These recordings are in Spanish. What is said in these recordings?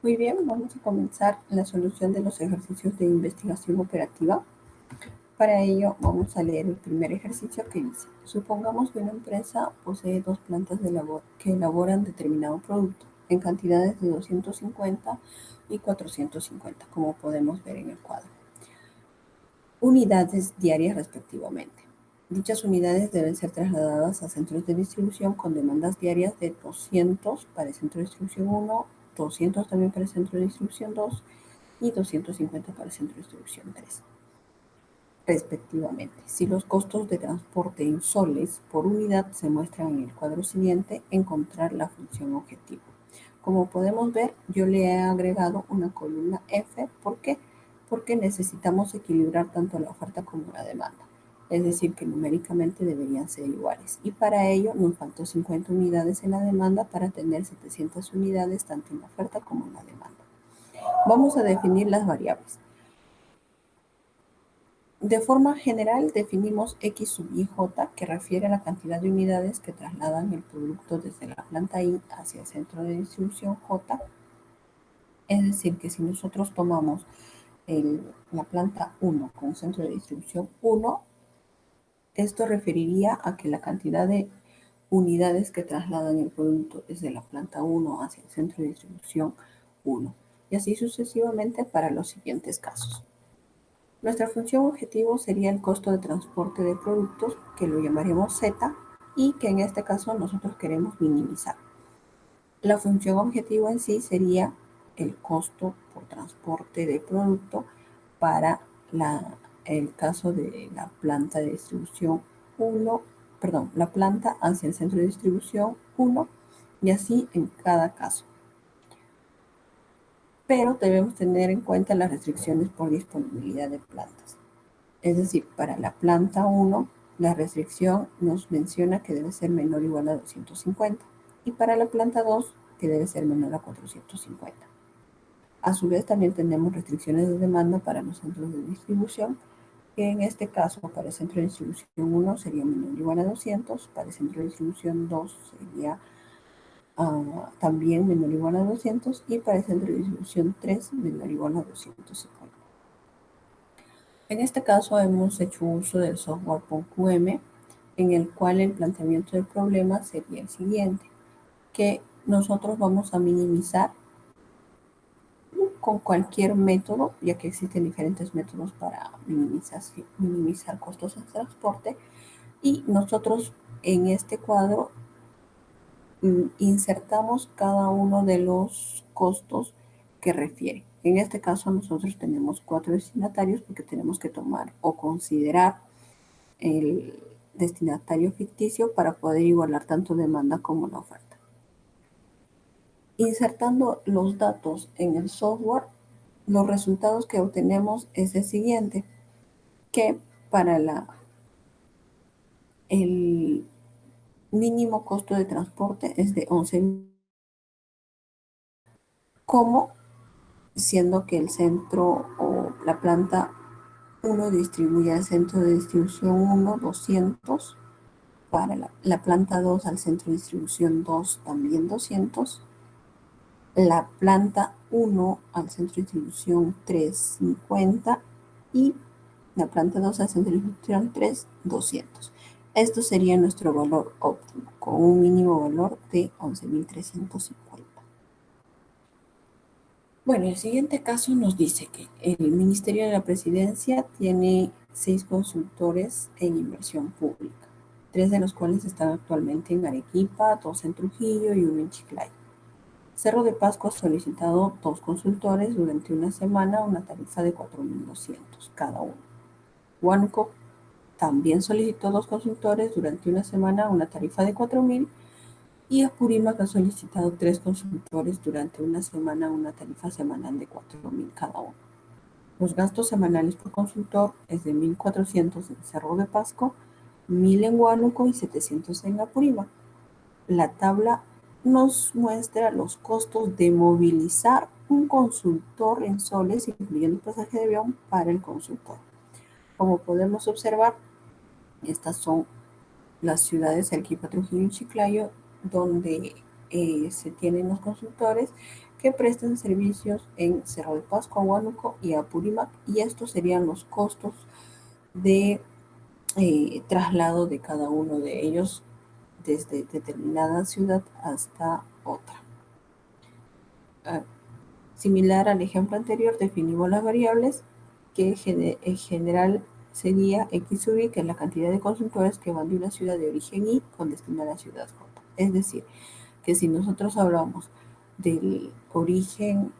Muy bien, vamos a comenzar la solución de los ejercicios de investigación operativa. Para ello, vamos a leer el primer ejercicio que dice: supongamos que una empresa posee dos plantas que elaboran determinado producto en cantidades de 250 y 450, como podemos ver en el cuadro. Unidades diarias respectivamente. Dichas unidades deben ser trasladadas a centros de distribución con demandas diarias de 200 para el centro de distribución 1, 200 también para el centro de distribución 2 y 250 para el centro de distribución 3, respectivamente. Si los costos de transporte en soles por unidad se muestran en el cuadro siguiente, encontrar la función objetivo. Como podemos ver, yo le he agregado una columna F. ¿Por qué? Porque necesitamos equilibrar tanto la oferta como la demanda. Es decir, que numéricamente deberían ser iguales. Y para ello nos faltó 50 unidades en la demanda para tener 700 unidades tanto en la oferta como en la demanda. Vamos a definir las variables. De forma general, definimos X sub I J, que refiere a la cantidad de unidades que trasladan el producto desde la planta I hacia el centro de distribución J. Es decir, que si nosotros tomamos la planta 1 con centro de distribución 1, esto referiría a que la cantidad de unidades que trasladan el producto desde la planta 1 hacia el centro de distribución 1. Y así sucesivamente para los siguientes casos. Nuestra función objetivo sería el costo de transporte de productos, que lo llamaremos Z, y que en este caso nosotros queremos minimizar. La función objetivo en sí sería el costo por transporte de producto para el caso de la planta de distribución 1, la planta hacia el centro de distribución 1, y así en cada caso. Pero debemos tener en cuenta las restricciones por disponibilidad de plantas. Es decir, para la planta 1, la restricción nos menciona que debe ser menor o igual a 250. Y para la planta 2, que debe ser menor a 450. A su vez, también tenemos restricciones de demanda para los centros de distribución, que en este caso, para el centro de distribución 1 sería menor o igual a 200, para el centro de distribución 2 sería también menor o igual a 200, y para el centro de distribución 3 menor o igual a 250. En este caso hemos hecho uso del software PonQM, en el cual el planteamiento del problema sería el siguiente, que nosotros vamos a minimizar con cualquier método, ya que existen diferentes métodos para minimizar costos de transporte, y nosotros en este cuadro insertamos cada uno de los costos que refiere. En este caso nosotros tenemos 4 destinatarios porque tenemos que tomar o considerar el destinatario ficticio para poder igualar tanto demanda como la oferta. Insertando los datos en el software, los resultados que obtenemos es el siguiente, que para el mínimo costo de transporte es de 11, como siendo que el centro o la planta 1 distribuye al centro de distribución 1 200, para la planta 2 al centro de distribución 2 también 200, la planta 1 al centro de distribución 3 50 y la planta 2 al centro de distribución 3 200. Esto sería nuestro valor óptimo, con un mínimo valor de 11.350. Bueno, el siguiente caso nos dice que el Ministerio de la Presidencia tiene 6 consultores en inversión pública, 3 de los cuales están actualmente en Arequipa, 2 en Trujillo y 1 en Chiclayo. Cerro de Pasco ha solicitado 2 consultores durante una semana, una tarifa de 4.200 cada uno. Huánuco también solicitó 2 consultores durante una semana, una tarifa de 4.000. Y Apurímac ha solicitado 3 consultores durante una semana, una tarifa semanal de 4.000 cada uno. Los gastos semanales por consultor es de 1.400 en Cerro de Pasco, 1.000 en Huánuco y 700 en Apurímac. La tabla nos muestra los costos de movilizar un consultor en soles, incluyendo pasaje de avión para el consultor. Como podemos observar, estas son las ciudades Arequipa, Trujillo y Chiclayo, donde se tienen los consultores, que prestan servicios en Cerro de Pasco, Huánuco y Apurímac, y estos serían los costos de traslado de cada uno de ellos desde determinada ciudad hasta otra. Similar al ejemplo anterior, definimos las variables que en general sería X sub I, que es la cantidad de consultores que van de una ciudad de origen I con destino a la ciudad J. Es decir, que si nosotros hablamos del origen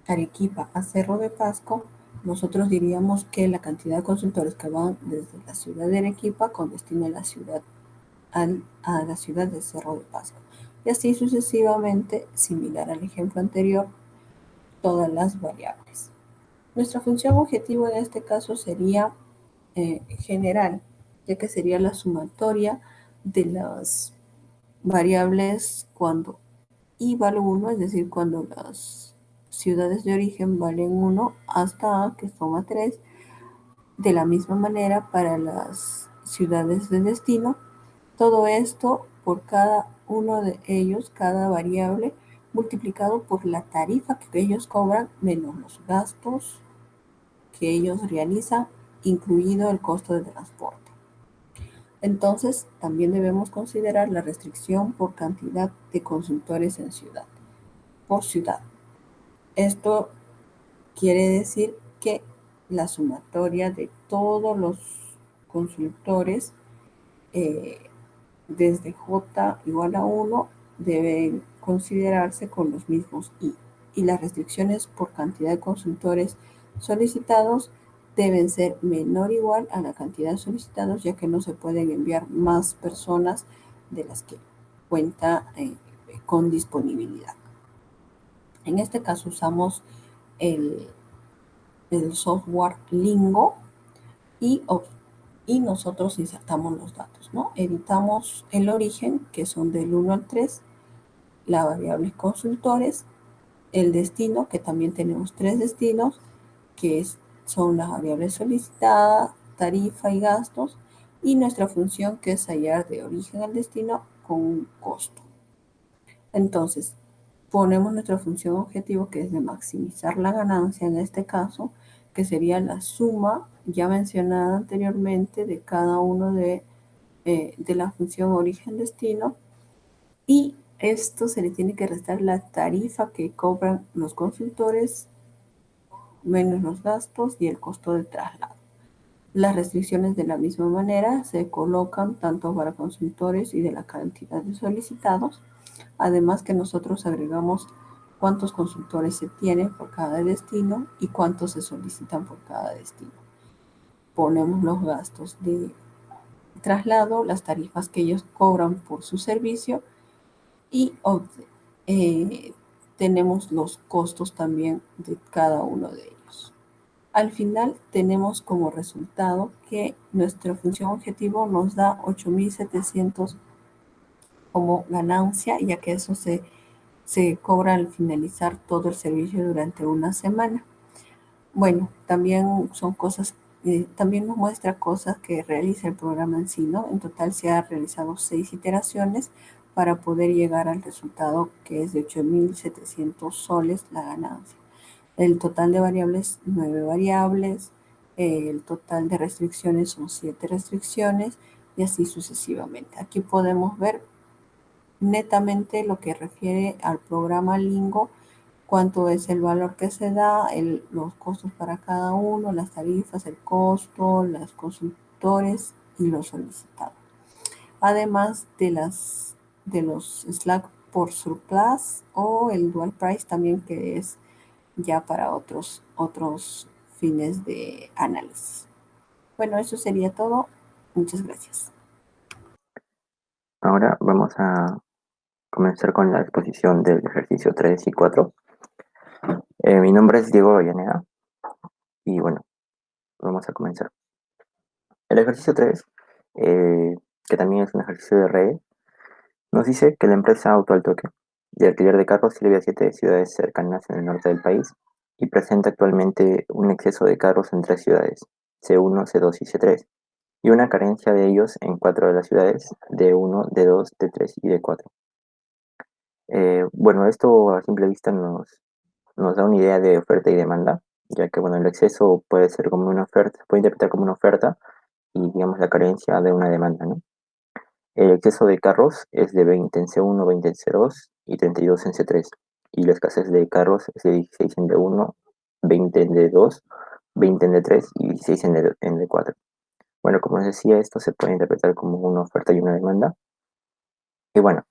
Arequipa a Cerro de Pasco, nosotros diríamos que la cantidad de consultores que van desde la ciudad de Arequipa con destino a la ciudad de Cerro de Pasco. Y así sucesivamente, similar al ejemplo anterior, todas las variables. Nuestra función objetivo en este caso sería general, ya que sería la sumatoria de las variables cuando I vale 1, es decir, cuando las ciudades de origen valen 1 hasta A, que suma 3. De la misma manera para las ciudades de destino. Todo esto por cada uno de ellos, cada variable, multiplicado por la tarifa que ellos cobran menos los gastos que ellos realizan, incluido el costo de transporte. Entonces, también debemos considerar la restricción por cantidad de consultores en ciudad, por ciudad. Esto quiere decir que la sumatoria de todos los consultores desde J igual a 1 deben considerarse con los mismos I. Y las restricciones por cantidad de consultores solicitados deben ser menor o igual a la cantidad de solicitados, ya que no se pueden enviar más personas de las que cuenta con disponibilidad. En este caso usamos el software Lingo y nosotros insertamos los datos, ¿no? Editamos el origen, que son del 1 al 3, la variable consultores, el destino, que también tenemos 3 destinos, que son las variables solicitadas, tarifa y gastos, y nuestra función, que es hallar de origen al destino con un costo. Entonces, ponemos nuestra función objetivo, que es de maximizar la ganancia en este caso, que sería la suma ya mencionada anteriormente de cada uno de la función origen-destino, y esto se le tiene que restar la tarifa que cobran los consultores menos los gastos y el costo de traslado. Las restricciones de la misma manera se colocan tanto para consultores y de la cantidad de solicitados, además que nosotros agregamos cuántos consultores se tienen por cada destino y cuántos se solicitan por cada destino. Ponemos los gastos de traslado, las tarifas que ellos cobran por su servicio y tenemos los costos también de cada uno de ellos. Al final tenemos como resultado que nuestra función objetivo nos da 8.700 como ganancia, ya que eso se cobra al finalizar todo el servicio durante una semana. Bueno, también son cosas, también nos muestra cosas que realiza el programa en sí, ¿no? En total se han realizado 6 iteraciones para poder llegar al resultado, que es de 8.700 soles la ganancia. El total de variables, 9 variables, el total de restricciones son 7 restricciones y así sucesivamente. Aquí podemos ver netamente lo que refiere al programa Lingo, cuánto es el valor que se da, los costos para cada uno, las tarifas, el costo, los consultores y los solicitados. Además de los Slack por surplus o el dual price también, que es ya para otros fines de análisis. Bueno, eso sería todo. Muchas gracias. Ahora vamos a comenzar con la exposición del ejercicio 3 y 4. Mi nombre es Diego Avellaneda y bueno, vamos a comenzar. El ejercicio 3, que también es un ejercicio de redes, nos dice que la empresa Auto al Toque de alquiler de carros sirve a 7 ciudades cercanas en el norte del país y presenta actualmente un exceso de carros en 3 ciudades, C1, C2 y C3, y una carencia de ellos en 4 de las ciudades, D1, D2, D3 y D4. Bueno, esto a simple vista nos da una idea de oferta y demanda, ya que bueno, el exceso puede ser como una oferta, se puede interpretar como una oferta y digamos la carencia de una demanda, ¿no? El exceso de carros es de 20 en C1, 20 en C2 y 32 en C3. Y la escasez de carros es de 16 en D1, 20 en D2, 20 en D3 y 16 en D4. Bueno, como les decía, esto se puede interpretar como una oferta y una demanda. Y bueno,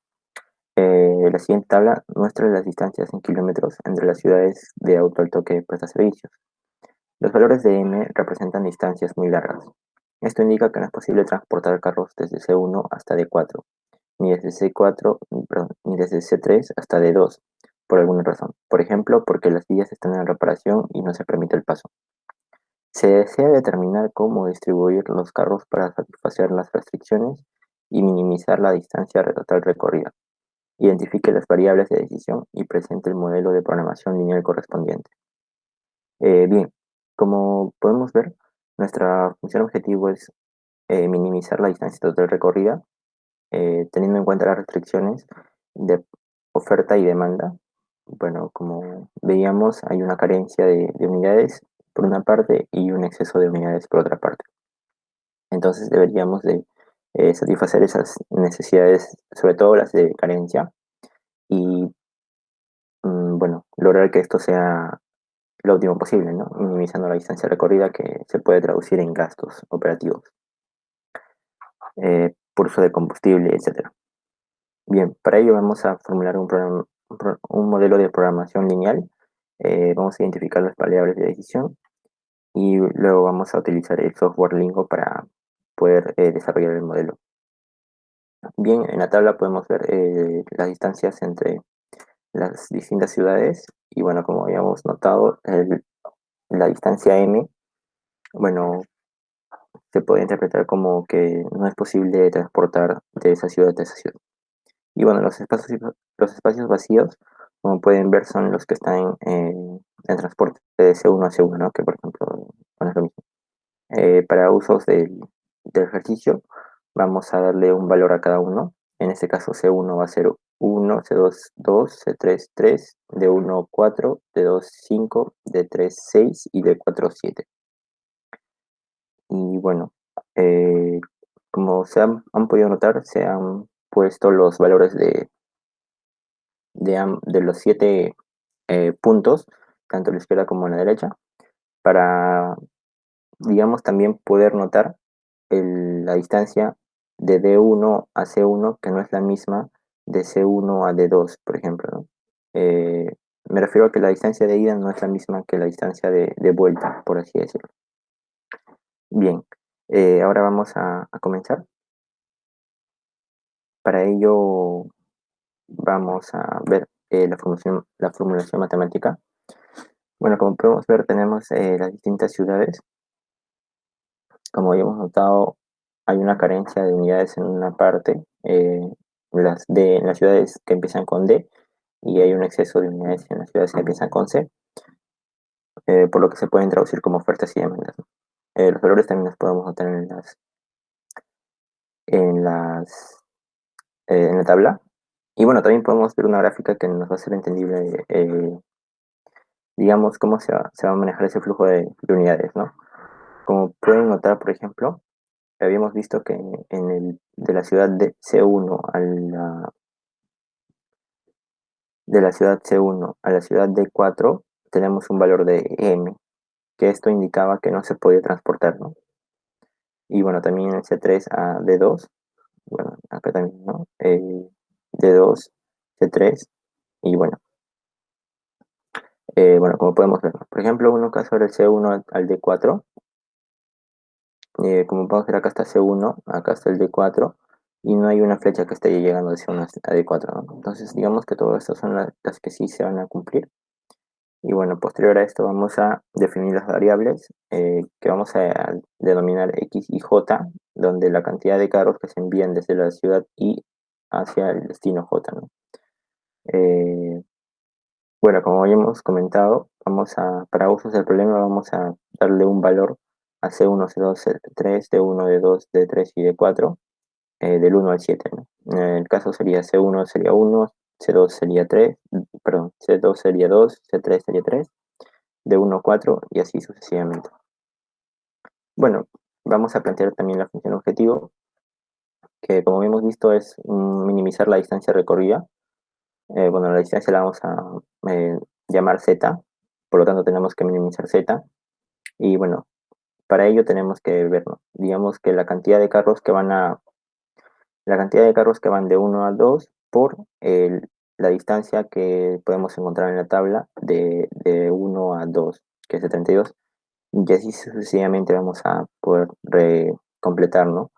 la siguiente tabla muestra las distancias en kilómetros entre las ciudades de auto al toque presta servicios. Los valores de M representan distancias muy largas. Esto indica que no es posible transportar carros desde C1 hasta D4, ni desde C4, perdón, ni desde C3 hasta D2, por alguna razón. Por ejemplo, porque las vías están en reparación y no se permite el paso. Se desea determinar cómo distribuir los carros para satisfacer las restricciones y minimizar la distancia total recorrida. Identifique las variables de decisión y presente el modelo de programación lineal correspondiente. Bien, como podemos ver, nuestra función objetivo es minimizar la distancia total recorrida, teniendo en cuenta las restricciones de oferta y demanda. Bueno, como veíamos, hay una carencia de unidades por una parte y un exceso de unidades por otra parte. Entonces deberíamos de satisfacer esas necesidades, sobre todo las de carencia, y bueno, lograr que esto sea lo óptimo posible, ¿no? Minimizando la distancia recorrida que se puede traducir en gastos operativos, por uso de combustible, etcétera. Bien, para ello vamos a formular un modelo de programación lineal. Vamos a identificar las variables de decisión y luego vamos a utilizar el software Lingo para poder desarrollar el modelo. Bien, en la tabla podemos ver las distancias entre las distintas ciudades y bueno, como habíamos notado, la distancia m, bueno, se puede interpretar como que no es posible transportar de esa ciudad a esa ciudad. Y bueno, los espacios vacíos, como pueden ver, son los que están en transporte de C1 a C1, ¿no? Que por ejemplo, bueno, es lo mismo. Para usos del ejercicio, vamos a darle un valor a cada uno. En este caso, C1 va a ser 1, C2, 2, C3, 3, D1, 4, D2, 5, D3, 6 y D4, 7. Y bueno, eh, como han podido notar, se han puesto los valores de los 7 puntos, tanto a la izquierda como a la derecha, para, digamos, también poder notar la distancia de D1 a C1, que no es la misma de C1 a D2, por ejemplo, ¿no? Me refiero a que la distancia de ida no es la misma que la distancia de vuelta, por así decirlo. Bien, ahora vamos a comenzar. Para ello vamos a ver la formulación matemática. Bueno, como podemos ver, tenemos las distintas ciudades. Como habíamos notado, hay una carencia de unidades en una parte, en las ciudades que empiezan con D, y hay un exceso de unidades en las ciudades que empiezan con C, por lo que se pueden traducir como ofertas y demandas, ¿no? Los valores también los podemos notar en las, en la tabla. Y bueno, también podemos ver una gráfica que nos va a ser entendible, digamos, cómo se va a manejar ese flujo de unidades, ¿no? Como pueden notar, por ejemplo, habíamos visto que de la ciudad de C1 de la ciudad C1 a la ciudad D4 tenemos un valor de M, que esto indicaba que no se podía transportar, ¿no? Y bueno, también en C3 a D2, bueno, acá también, ¿no? D2, C3, y bueno, bueno, como podemos ver, ¿no? Por ejemplo, uno caso del C1 al D4, como podemos ver acá está C1, acá está el D4, y no hay una flecha que esté llegando de C1 a D4, ¿no? Entonces, digamos que todas estas son las que sí se van a cumplir. Y bueno, posterior a esto vamos a definir las variables que vamos a denominar X y J, donde la cantidad de carros que se envían desde la ciudad I hacia el destino J, ¿no? Eh, bueno, como habíamos comentado, para usos del problema vamos a darle un valor a C1, C2, C3, D1, D2, D3 y D4, del 1 al 7, ¿no? En el caso sería C1 sería 1, C2 sería 3, perdón, C2 sería 2, C3 sería 3, D1 4 y así sucesivamente. Bueno, vamos a plantear también la función objetivo, que como hemos visto es minimizar la distancia recorrida. Bueno, la distancia la vamos a llamar z, por lo tanto tenemos que minimizar z. Y bueno, para ello tenemos que ver, ¿no? Digamos que la cantidad de carros que van de 1 a 2 por la distancia que podemos encontrar en la tabla de 1 a 2, que es de 32. Y así sucesivamente vamos a poder completar, ¿no?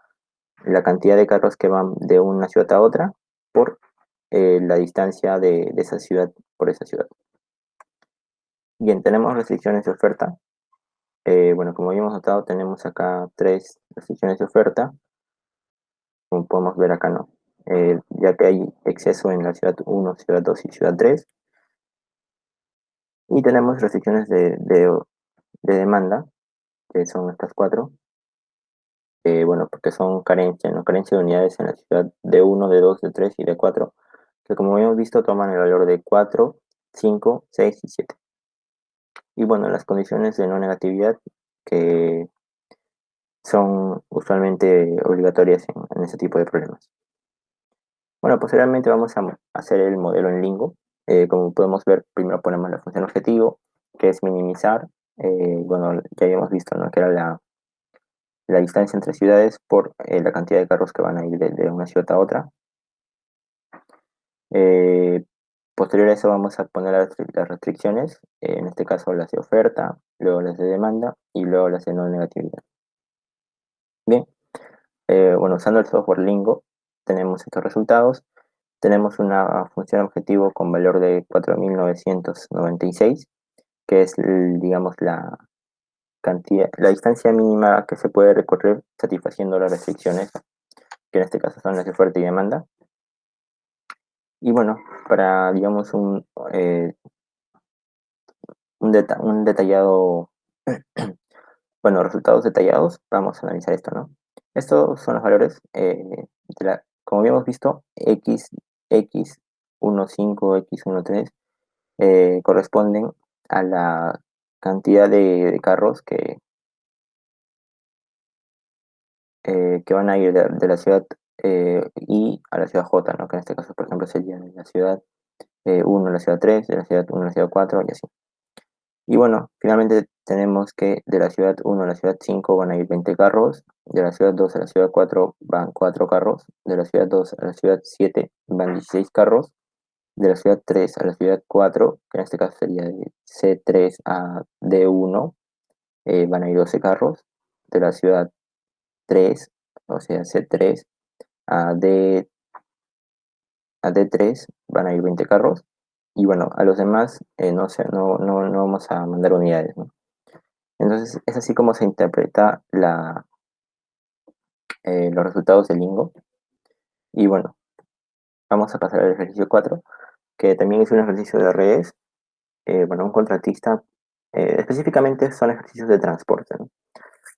La cantidad de carros que van de una ciudad a otra por la distancia de esa ciudad por esa ciudad. Bien, tenemos restricciones de oferta. Bueno, como habíamos notado, tenemos acá 3 restricciones de oferta, como podemos ver acá, ¿no? Ya que hay exceso en la ciudad 1, ciudad 2 y ciudad 3. Y tenemos restricciones de demanda, que son estas 4. Bueno, porque son carencia, ¿no? Carencia de unidades en la ciudad de 1, de 2, de 3 y de 4, que como hemos visto toman el valor de 4, 5, 6 y 7. Y bueno, las condiciones de no negatividad que son usualmente obligatorias en este tipo de problemas. Bueno, posteriormente vamos a hacer el modelo en Lingo. Como podemos ver, primero ponemos la función objetivo, que es minimizar. Bueno, ya habíamos visto, ¿no? Que era la distancia entre ciudades por la cantidad de carros que van a ir de una ciudad a otra. Eh, Posterior a eso vamos a poner las restricciones, en este caso las de oferta, luego las de demanda y luego las de no negatividad. Bien, bueno, usando el software Lingo tenemos estos resultados. Tenemos una función objetivo con valor de 4.996, que es, digamos, la distancia mínima que se puede recorrer satisfaciendo las restricciones, que en este caso son las de oferta y demanda. Y bueno, para, digamos, un detallado, bueno, resultados detallados, vamos a analizar esto, ¿no? Estos son los valores, como habíamos visto, x15, x13, corresponden a la cantidad de carros que van a ir de la ciudad I a la ciudad J, ¿no? Que en este caso, por ejemplo, sería de la ciudad 1 a la ciudad 3, de la ciudad 1 a la ciudad 4 y así. Y bueno, finalmente tenemos que de la ciudad 1 a la ciudad 5 van a ir 20 carros, de la ciudad 2 a la ciudad 4 van 4 carros, de la ciudad 2 a la ciudad 7 van 16 carros, de la ciudad 3 a la ciudad 4, que en este caso sería de C3 a D1, van a ir 12 carros, de la ciudad 3, o sea C3 a, D, a D3 van a ir 20 carros, y bueno, a los demás no vamos a mandar unidades, ¿no? Entonces es así como se interpreta los resultados del Lingo. Y bueno, vamos a pasar al ejercicio 4, que también es un ejercicio de redes. Bueno, un contratista, específicamente son ejercicios de transporte, ¿no?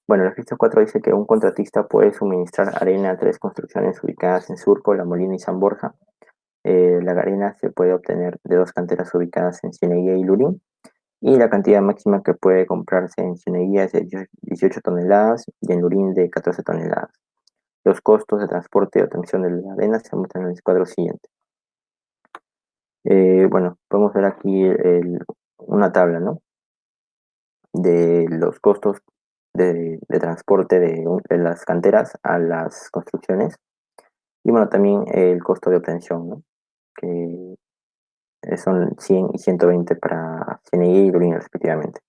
Bueno, el ejercicio 4 dice que un contratista puede suministrar arena a 3 construcciones ubicadas en Surco, La Molina y San Borja. La arena se puede obtener de 2 canteras ubicadas en Cieneguía y Lurín, y la cantidad máxima que puede comprarse en Cieneguía es de 18 toneladas y en Lurín de 14 toneladas. Los costos de transporte y obtención de la arena se muestran en el cuadro siguiente. Bueno, podemos ver aquí una tabla, ¿no? De los costos de transporte de las canteras a las construcciones. Y bueno, también el costo de obtención, ¿no? Que son 100 y 120 para CNI y Lurín respectivamente.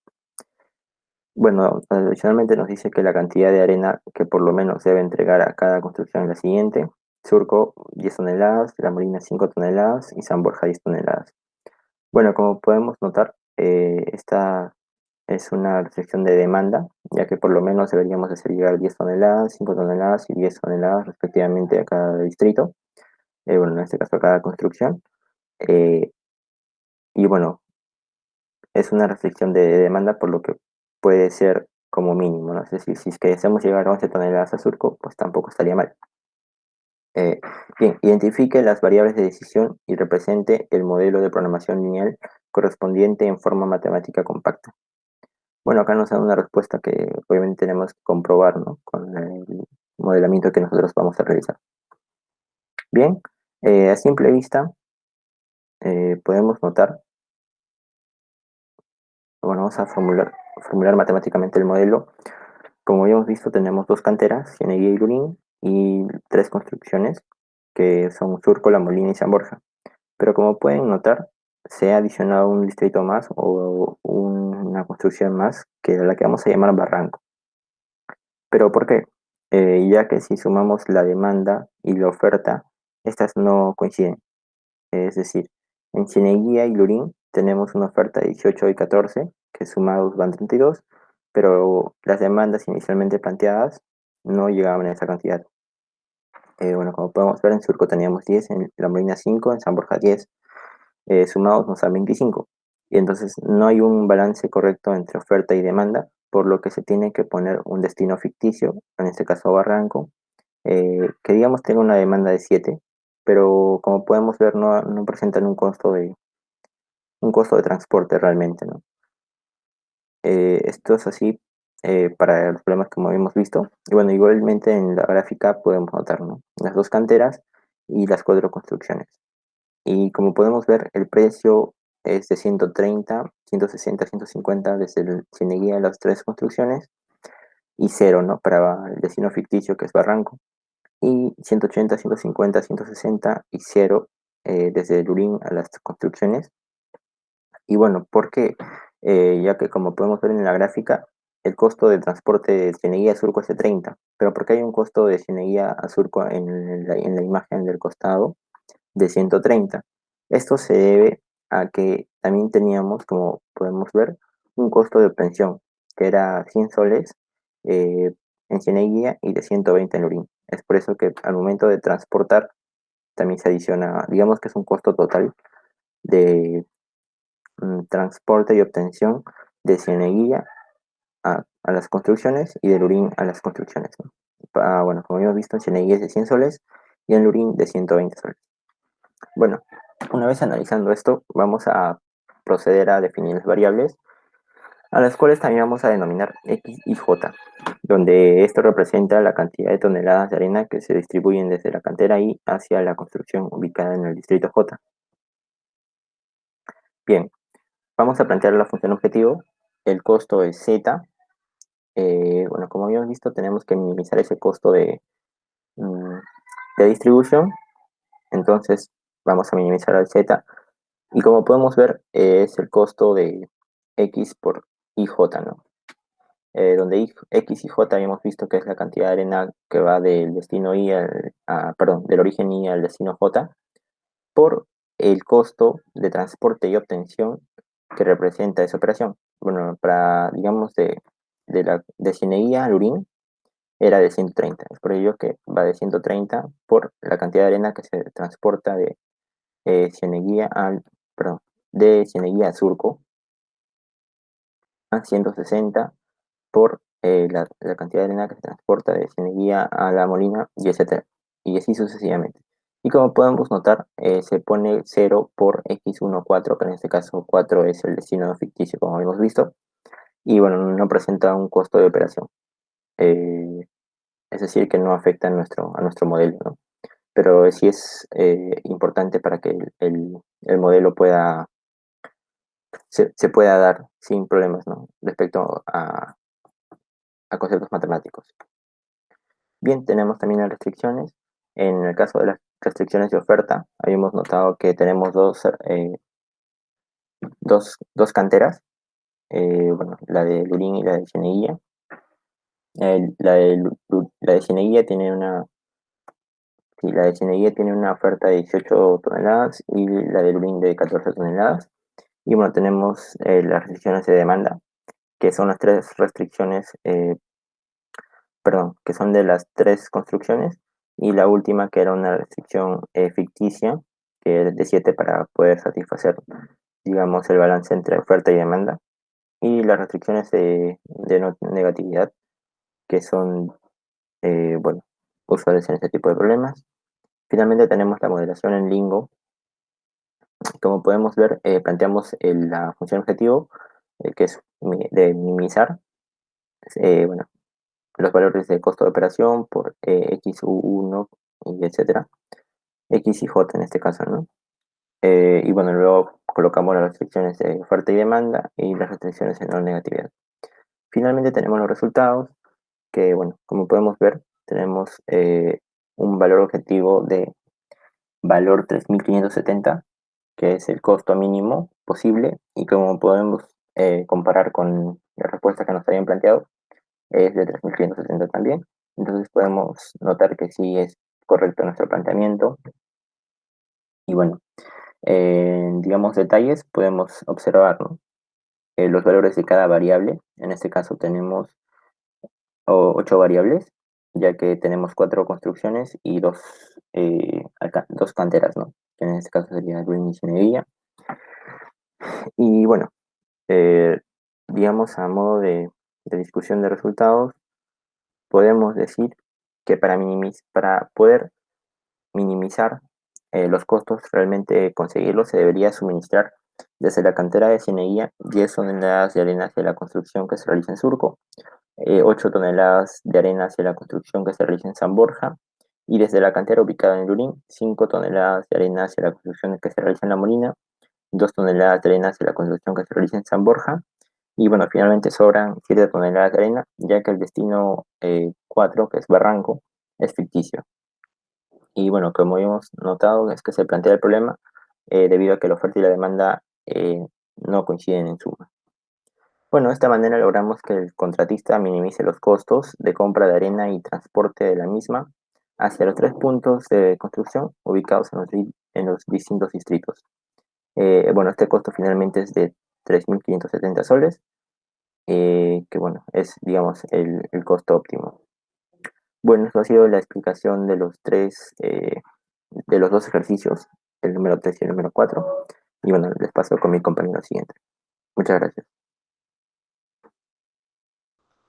Bueno, adicionalmente nos dice que la cantidad de arena que por lo menos debe entregar a cada construcción es la siguiente. Surco 10 toneladas, La Molina 5 toneladas y San Borja 10 toneladas. Bueno, como podemos notar, esta es una restricción de demanda, ya que por lo menos deberíamos hacer llegar 10 toneladas, 5 toneladas y 10 toneladas respectivamente a cada distrito, bueno, en este caso a cada construcción. Eh, y bueno, es una restricción de demanda por lo que puede ser como mínimo, ¿no? Es decir, si es que deseamos llegar a 11 toneladas a Surco, pues tampoco estaría mal. Eh, Bien, identifique las variables de decisión y represente el modelo de programación lineal correspondiente en forma matemática compacta. Bueno, acá nos da una respuesta que obviamente tenemos que comprobar, ¿no? Con el modelamiento que nosotros vamos a realizar. Bien, a simple vista podemos notar, bueno, vamos a formular matemáticamente el modelo. Como habíamos visto, tenemos dos canteras, Cieneguía y Lurín, y tres construcciones, que son Surco, La Molina y San Borja. Pero como pueden notar, se ha adicionado un distrito más o una construcción más, que es la que vamos a llamar Barranco. ¿Pero por qué? Ya que si sumamos la demanda y la oferta, estas no coinciden. Es decir, en Cieneguía y Lurín tenemos una oferta de 18 y 14, que sumados van 32, pero las demandas inicialmente planteadas no llegaban a esa cantidad. Bueno, como podemos ver, en Surco teníamos 10, en La Molina 5, en San Borja 10, sumados nos dan 25. Y entonces no hay un balance correcto entre oferta y demanda, por lo que se tiene que poner un destino ficticio, en este caso Barranco, que digamos tenga una demanda de 7, pero como podemos ver no presentan un costo de transporte realmente, ¿no? Esto es así para los problemas como habíamos visto. Y bueno, igualmente en la gráfica podemos notar, ¿no? Las dos canteras y las cuatro construcciones. Y como podemos ver, el precio es de 130, 160, 150 desde el Cieneguía de las tres construcciones y cero, ¿no? Para el destino ficticio que es Barranco. Y 180, 150, 160 y cero desde Lurín a las construcciones. Y bueno, porque ya que como podemos ver en la gráfica, el costo de transporte de Cieneguía a Surco es de 30, pero porque hay un costo de Cieneguía a Surco en la imagen del costado de 130. Esto se debe a que también teníamos, como podemos ver, un costo de obtención, que era 100 soles eh, en Cieneguía y de 120 en Lurín. Es por eso que al momento de transportar también se adiciona, digamos que es un costo total de transporte y obtención de Cieneguilla a las construcciones y de Lurín a las construcciones, ¿no? Bueno, como hemos visto, en Cieneguilla es de 100 soles y en Lurín de 120 soles. Bueno, una vez analizando esto, vamos a proceder a definir las variables, a las cuales también vamos a denominar X y J, donde esto representa la cantidad de toneladas de arena que se distribuyen desde la cantera I hacia la construcción ubicada en el distrito J. Bien, vamos a plantear la función objetivo. El costo es Z. Bueno, como habíamos visto, tenemos que minimizar ese costo mm, de distribución. Entonces, vamos a minimizar al Z. Y como podemos ver, es el costo de X por IJ, ¿no? Donde X y J habíamos visto que es la cantidad de arena que va del destino I perdón, del origen I al destino J, por el costo de transporte y obtención que representa esa operación. Bueno, para, digamos, de Cieneguía a Lurín era de 130. Es por ello que va de 130 por la cantidad de arena que se transporta de Cieneguía perdón, de Cieneguía a Surco a 160 por la cantidad de arena que se transporta de Cieneguía a La Molina y etc. Y así sucesivamente. Y como podemos notar, se pone 0 por x1,4, que en este caso 4 es el destino ficticio, como hemos visto. Y bueno, no presenta un costo de operación. Eh, es decir, que no afecta a nuestro modelo, ¿no? Pero sí es importante para que el modelo se pueda dar sin problemas, ¿no? Respecto a conceptos matemáticos. Bien, tenemos también las restricciones. En el caso de las restricciones de oferta, habíamos notado que tenemos dos canteras, bueno, la de Lurín y la de Cieneguilla. La de Cieneguilla tiene sí, la de Cieneguilla tiene una oferta de 18 toneladas y la de Lurín de 14 toneladas. Y bueno, tenemos las restricciones de demanda, que son las tres restricciones, perdón, que son de las tres construcciones, y la última que era una restricción ficticia, que es de 7 para poder satisfacer, digamos, el balance entre oferta y demanda, y las restricciones de no negatividad, que son, bueno, usuales en este tipo de problemas. Finalmente tenemos la modelación en Lingo. Como podemos ver, planteamos la función objetivo, que es de minimizar bueno, los valores de costo de operación por X, U1 y etcétera, X y J en este caso, ¿no? Y bueno, luego colocamos las restricciones de oferta y demanda y las restricciones en no negatividad. Finalmente tenemos los resultados que, bueno, como podemos ver, tenemos un valor objetivo de valor 3570, que es el costo mínimo posible, y como podemos comparar con la respuesta que nos habían planteado, es de 3570 también. Entonces podemos notar que sí es correcto nuestro planteamiento. Y bueno, digamos detalles, podemos observar, ¿no? Los valores de cada variable. En este caso tenemos 8 variables, ya que tenemos 4 construcciones y dos canteras, ¿no? Que en este caso sería Green Ingeniería. Y bueno, eh, digamos a modo de discusión de resultados, podemos decir que para poder minimizar los costos, realmente conseguirlos, se debería suministrar desde la cantera de Cieneguía 10 toneladas de arena hacia la construcción que se realiza en Surco, 8 toneladas de arena hacia la construcción que se realiza en San Borja, y desde la cantera ubicada en Lurín, 5 toneladas de arena hacia la construcción que se realiza en La Molina, 2 toneladas de arena hacia la construcción que se realiza en San Borja, y bueno, finalmente sobran 7 toneladas de arena, ya que el destino 4, que es Barranco, es ficticio. Y bueno, como hemos notado, es que se plantea el problema debido a que la oferta y la demanda no coinciden en suma. Bueno, de esta manera logramos que el contratista minimice los costos de compra de arena y transporte de la misma hacia los 3 puntos de construcción ubicados en los distintos distritos. Bueno, este costo finalmente es de 3.570 soles, que bueno, es digamos el costo óptimo. Bueno, eso ha sido la explicación de los dos ejercicios, el número 3 y el número 4. Y bueno, les paso con mi compañero siguiente. Muchas gracias.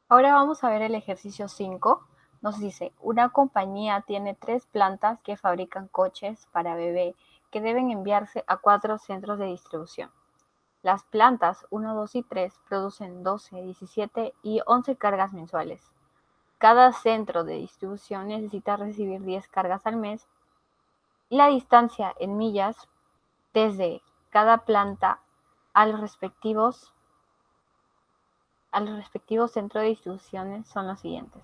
Ahora vamos a ver el ejercicio 5. Nos dice, una compañía tiene 3 plantas que fabrican coches para bebé que deben enviarse a 4 centros de distribución. Las plantas 1, 2 y 3 producen 12, 17 y 11 cargas mensuales. Cada centro de distribución necesita recibir 10 cargas al mes. La distancia en millas desde cada planta a los respectivos centros de distribuciones son los siguientes.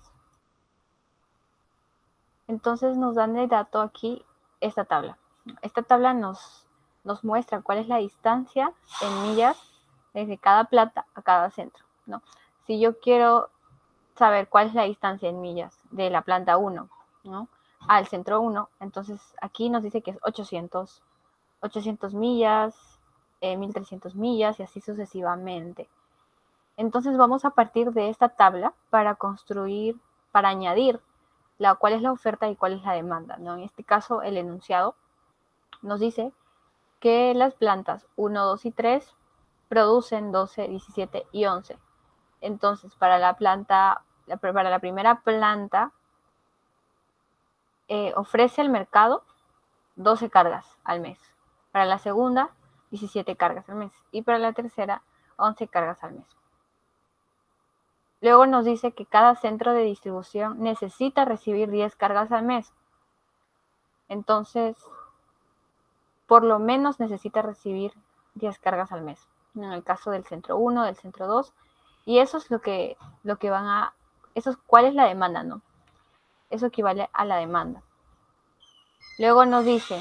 Entonces nos dan de dato aquí esta tabla. Esta tabla nos muestra cuál es la distancia en millas desde cada planta a cada centro, ¿no? Si yo quiero saber cuál es la distancia en millas de la planta 1, ¿no?, al centro 1, entonces aquí nos dice que es 800 millas, 1300 millas y así sucesivamente. Entonces vamos a partir de esta tabla para añadir cuál es la oferta y cuál es la demanda, ¿no? En este caso, el enunciado nos dice que las plantas 1, 2 y 3 producen 12, 17 y 11. Entonces, para la primera planta, ofrece al mercado 12 cargas al mes. Para la segunda, 17 cargas al mes. Y para la tercera, 11 cargas al mes. Luego nos dice que cada centro de distribución necesita recibir 10 cargas al mes. Entonces, por lo menos necesita recibir 10 cargas al mes. En el caso del centro 1, del centro 2. Y eso es ¿cuál es la demanda, no? Eso equivale a la demanda. Luego nos dice,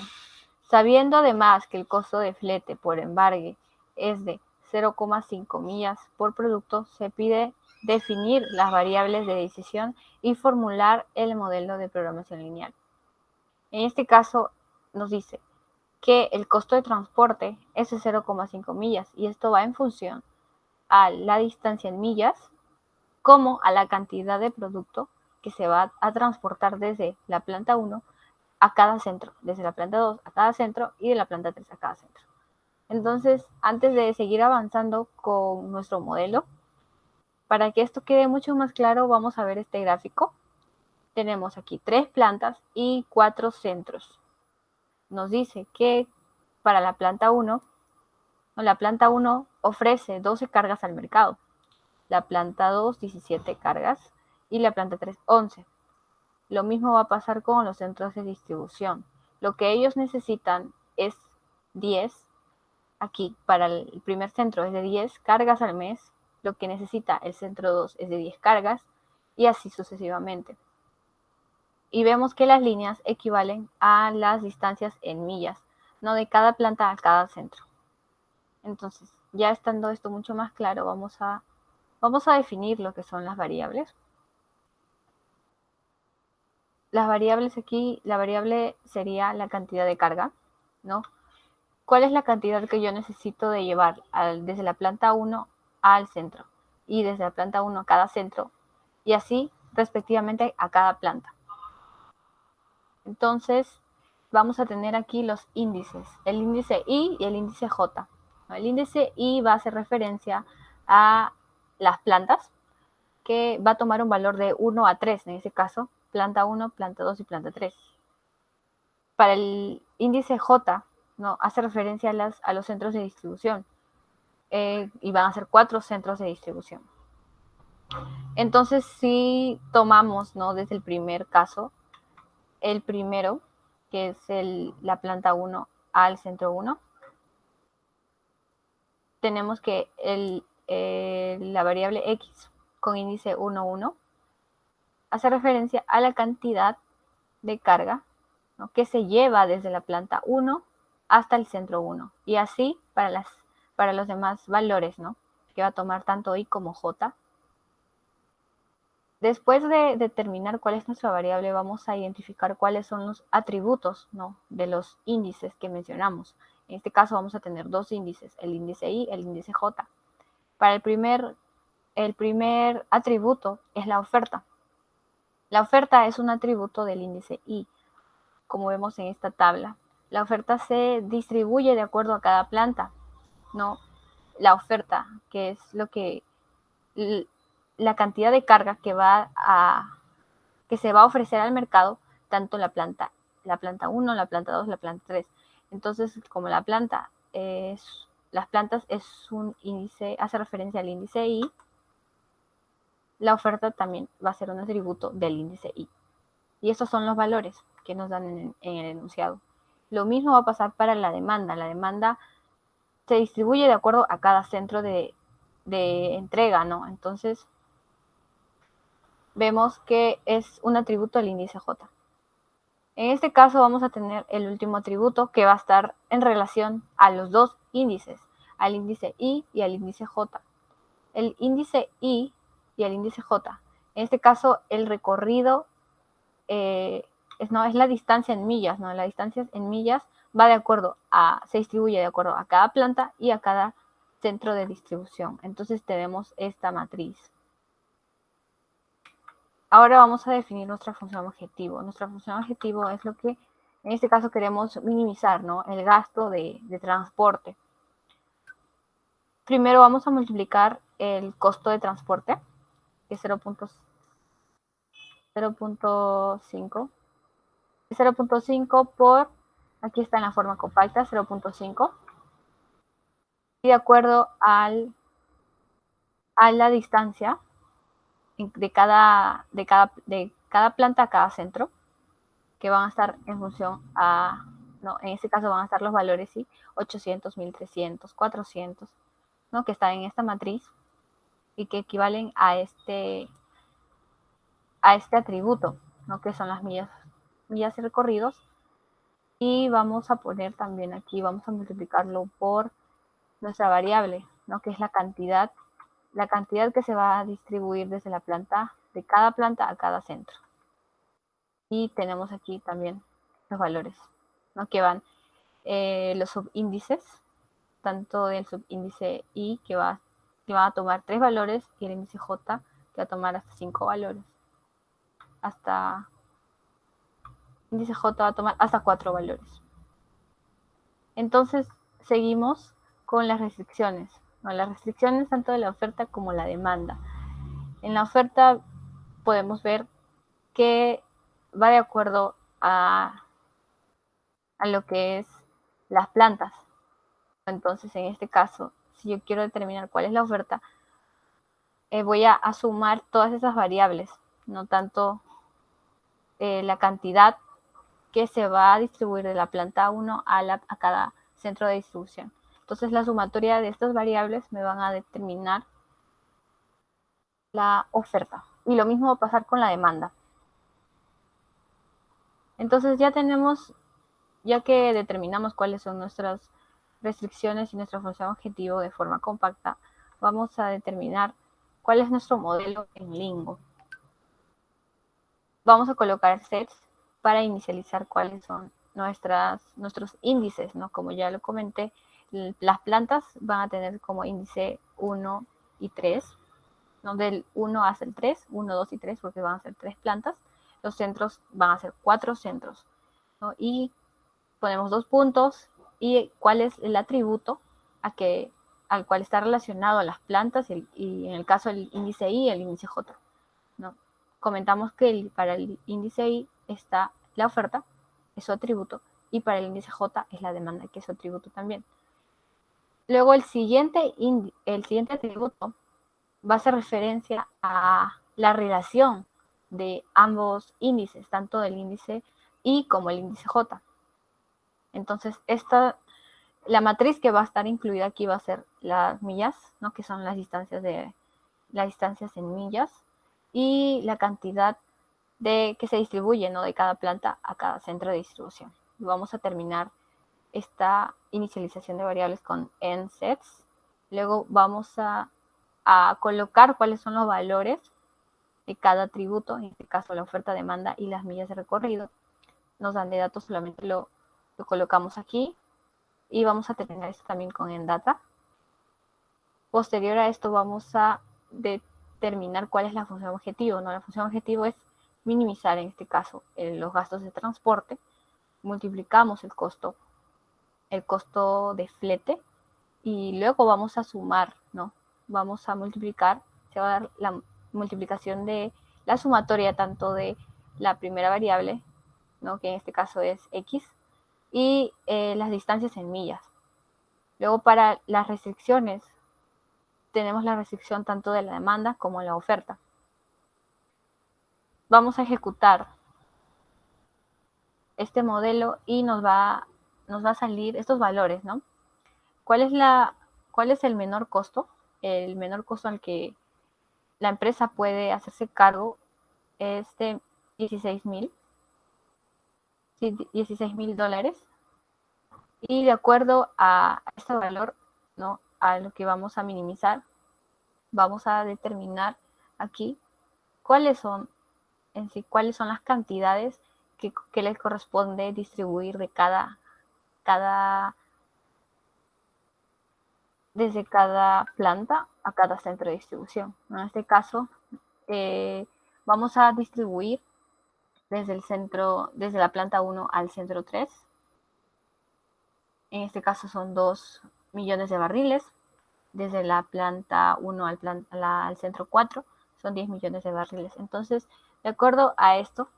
sabiendo además que el costo de flete por embarque es de 0,5 millas por producto, se pide definir las variables de decisión y formular el modelo de programación lineal. En este caso nos dice que el costo de transporte es de 0,5 millas y esto va en función a la distancia en millas como a la cantidad de producto que se va a transportar desde la planta 1 a cada centro, desde la planta 2 a cada centro y de la planta 3 a cada centro. Entonces, antes de seguir avanzando con nuestro modelo, para que esto quede mucho más claro, vamos a ver este gráfico. Tenemos aquí 3 plantas y 4 centros. nos dice que para la planta 1 ofrece 12 cargas al mercado, la planta 2 17 cargas y la planta 3 11. Lo mismo va a pasar con los centros de distribución. Lo que ellos necesitan es 10. Aquí para el primer centro es de 10 cargas al mes. Lo que necesita el centro 2 es de 10 cargas y así sucesivamente. Y vemos que las líneas equivalen a las distancias en millas, no de cada planta a cada centro. Entonces, ya estando esto mucho más claro, vamos a definir lo que son las variables. Las variables aquí, la variable sería la cantidad de carga, ¿no? ¿Cuál es la cantidad que yo necesito de llevar desde la planta 1 al centro? Y desde la planta 1 a cada centro, y así respectivamente a cada planta. Entonces, vamos a tener aquí los índices, el índice I y el índice J. El índice I va a hacer referencia a las plantas, que va a tomar un valor de 1 a 3, en ese caso, planta 1, planta 2 y planta 3. Para el índice J, ¿no? Hace referencia a los centros de distribución, y van a ser 4 centros de distribución. Entonces, si tomamos, ¿no? Desde el primer caso, el primero, que es la planta 1 al centro 1, tenemos que la variable X con índice 1, 1 hace referencia a la cantidad de carga, ¿no? Que se lleva desde la planta 1 hasta el centro 1. Y así para los demás valores, ¿no? Que va a tomar tanto I como J. Después de determinar cuál es nuestra variable, vamos a identificar cuáles son los atributos, ¿no? De los índices que mencionamos. En este caso vamos a tener dos índices, el índice I y el índice J. Para el primer atributo es la oferta. La oferta es un atributo del índice I, como vemos en esta tabla. La oferta se distribuye de acuerdo a cada planta, ¿no? La oferta, que es la cantidad de carga que se va a ofrecer al mercado, tanto la planta 1, la planta 2, la planta 3. Entonces, como las plantas es un índice, hace referencia al índice I, la oferta también va a ser un atributo del índice I. Y estos son los valores que nos dan en el enunciado. Lo mismo va a pasar para la demanda. La demanda se distribuye de acuerdo a cada centro de entrega, ¿no? Entonces, vemos que es un atributo del índice J. En este caso vamos a tener el último atributo que va a estar en relación a los dos índices, al índice I y al índice J. El índice I y el índice J. En este caso, el recorrido es la distancia en millas, ¿no? La distancia en millas se distribuye de acuerdo a cada planta y a cada centro de distribución. Entonces tenemos esta matriz. Ahora vamos a definir nuestra función objetivo. Nuestra función objetivo es lo que en este caso queremos minimizar, ¿no? El gasto de transporte. Primero vamos a multiplicar el costo de transporte, que es 0.5. 0.5 por, aquí está en la forma compacta, 0.5. Y de acuerdo a la distancia de cada planta a cada centro, que van a estar en función en este caso van a estar los valores, ¿sí? 800, 1300, 400, ¿no? Que están en esta matriz y que equivalen a este atributo, ¿no? Que son las millas y recorridos. Y vamos a poner también aquí, vamos a multiplicarlo por nuestra variable, ¿no? Que es la cantidad que se va a distribuir desde de cada planta a cada centro. Y tenemos aquí también los valores, ¿no? Que van los subíndices, tanto del subíndice I, que va a tomar 3 valores, y el índice J, que va a tomar hasta 5 valores. Índice J va a tomar hasta 4 valores. Entonces, seguimos con las restricciones, ¿no? Las restricciones tanto de la oferta como la demanda. En la oferta podemos ver que va de acuerdo a a lo que es las plantas. Entonces, en este caso, si yo quiero determinar cuál es la oferta, voy a sumar todas esas variables, no tanto la cantidad que se va a distribuir de la planta 1 a cada centro de distribución. Entonces, la sumatoria de estas variables me van a determinar la oferta. Y lo mismo va a pasar con la demanda. Entonces, ya que determinamos cuáles son nuestras restricciones y nuestra función objetivo de forma compacta, vamos a determinar cuál es nuestro modelo en Lingo. Vamos a colocar sets para inicializar cuáles son nuestros índices, ¿no? Como ya lo comenté, las plantas van a tener como índice 1 y 3, ¿no? Del 1 hasta el 3, 1, 2 y 3, porque van a ser 3 plantas. Los centros van a ser 4 centros, ¿no? Y ponemos 2 puntos y cuál es el atributo al cual está relacionado a las plantas y en el caso del índice I y el índice J, ¿no? Comentamos que para el índice I está la oferta, es su atributo, y para el índice J es la demanda, que es su atributo también. Luego el siguiente atributo va a hacer referencia a la relación de ambos índices, tanto del índice I como el índice J. Entonces, la matriz que va a estar incluida aquí va a ser las millas, ¿no? Que son las distancias en millas, y la cantidad que se distribuye, ¿no? De cada planta a cada centro de distribución. Y vamos a terminar esta inicialización de variables con n-sets. Luego vamos a colocar cuáles son los valores de cada atributo, en este caso la oferta, demanda y las millas de recorrido. Nos dan de datos, solamente lo colocamos aquí y vamos a terminar esto también con n-data. Posterior a esto vamos a determinar cuál es la función objetivo, ¿no? La función objetivo es minimizar, en este caso, los gastos de transporte. Multiplicamos el costo de flete y luego vamos a sumar, ¿no? Vamos a multiplicar, se va a dar la multiplicación de la sumatoria tanto de la primera variable, ¿no? Que en este caso es x, y las distancias en millas. Luego, para las restricciones, tenemos la restricción tanto de la demanda como de la oferta. Vamos a ejecutar este modelo y nos va a salir estos valores, ¿no? ¿Cuál es el menor costo? El menor costo al que la empresa puede hacerse cargo es de $16,000 y de acuerdo a este valor, ¿no? A lo que vamos a minimizar, vamos a determinar aquí cuáles son las cantidades que les corresponde distribuir desde cada planta a cada centro de distribución. En este caso, vamos a distribuir desde la planta 1 al centro 3. En este caso son 2 millones de barriles. Desde la planta 1 al centro 4 son 10 millones de barriles. Entonces, de acuerdo a esto,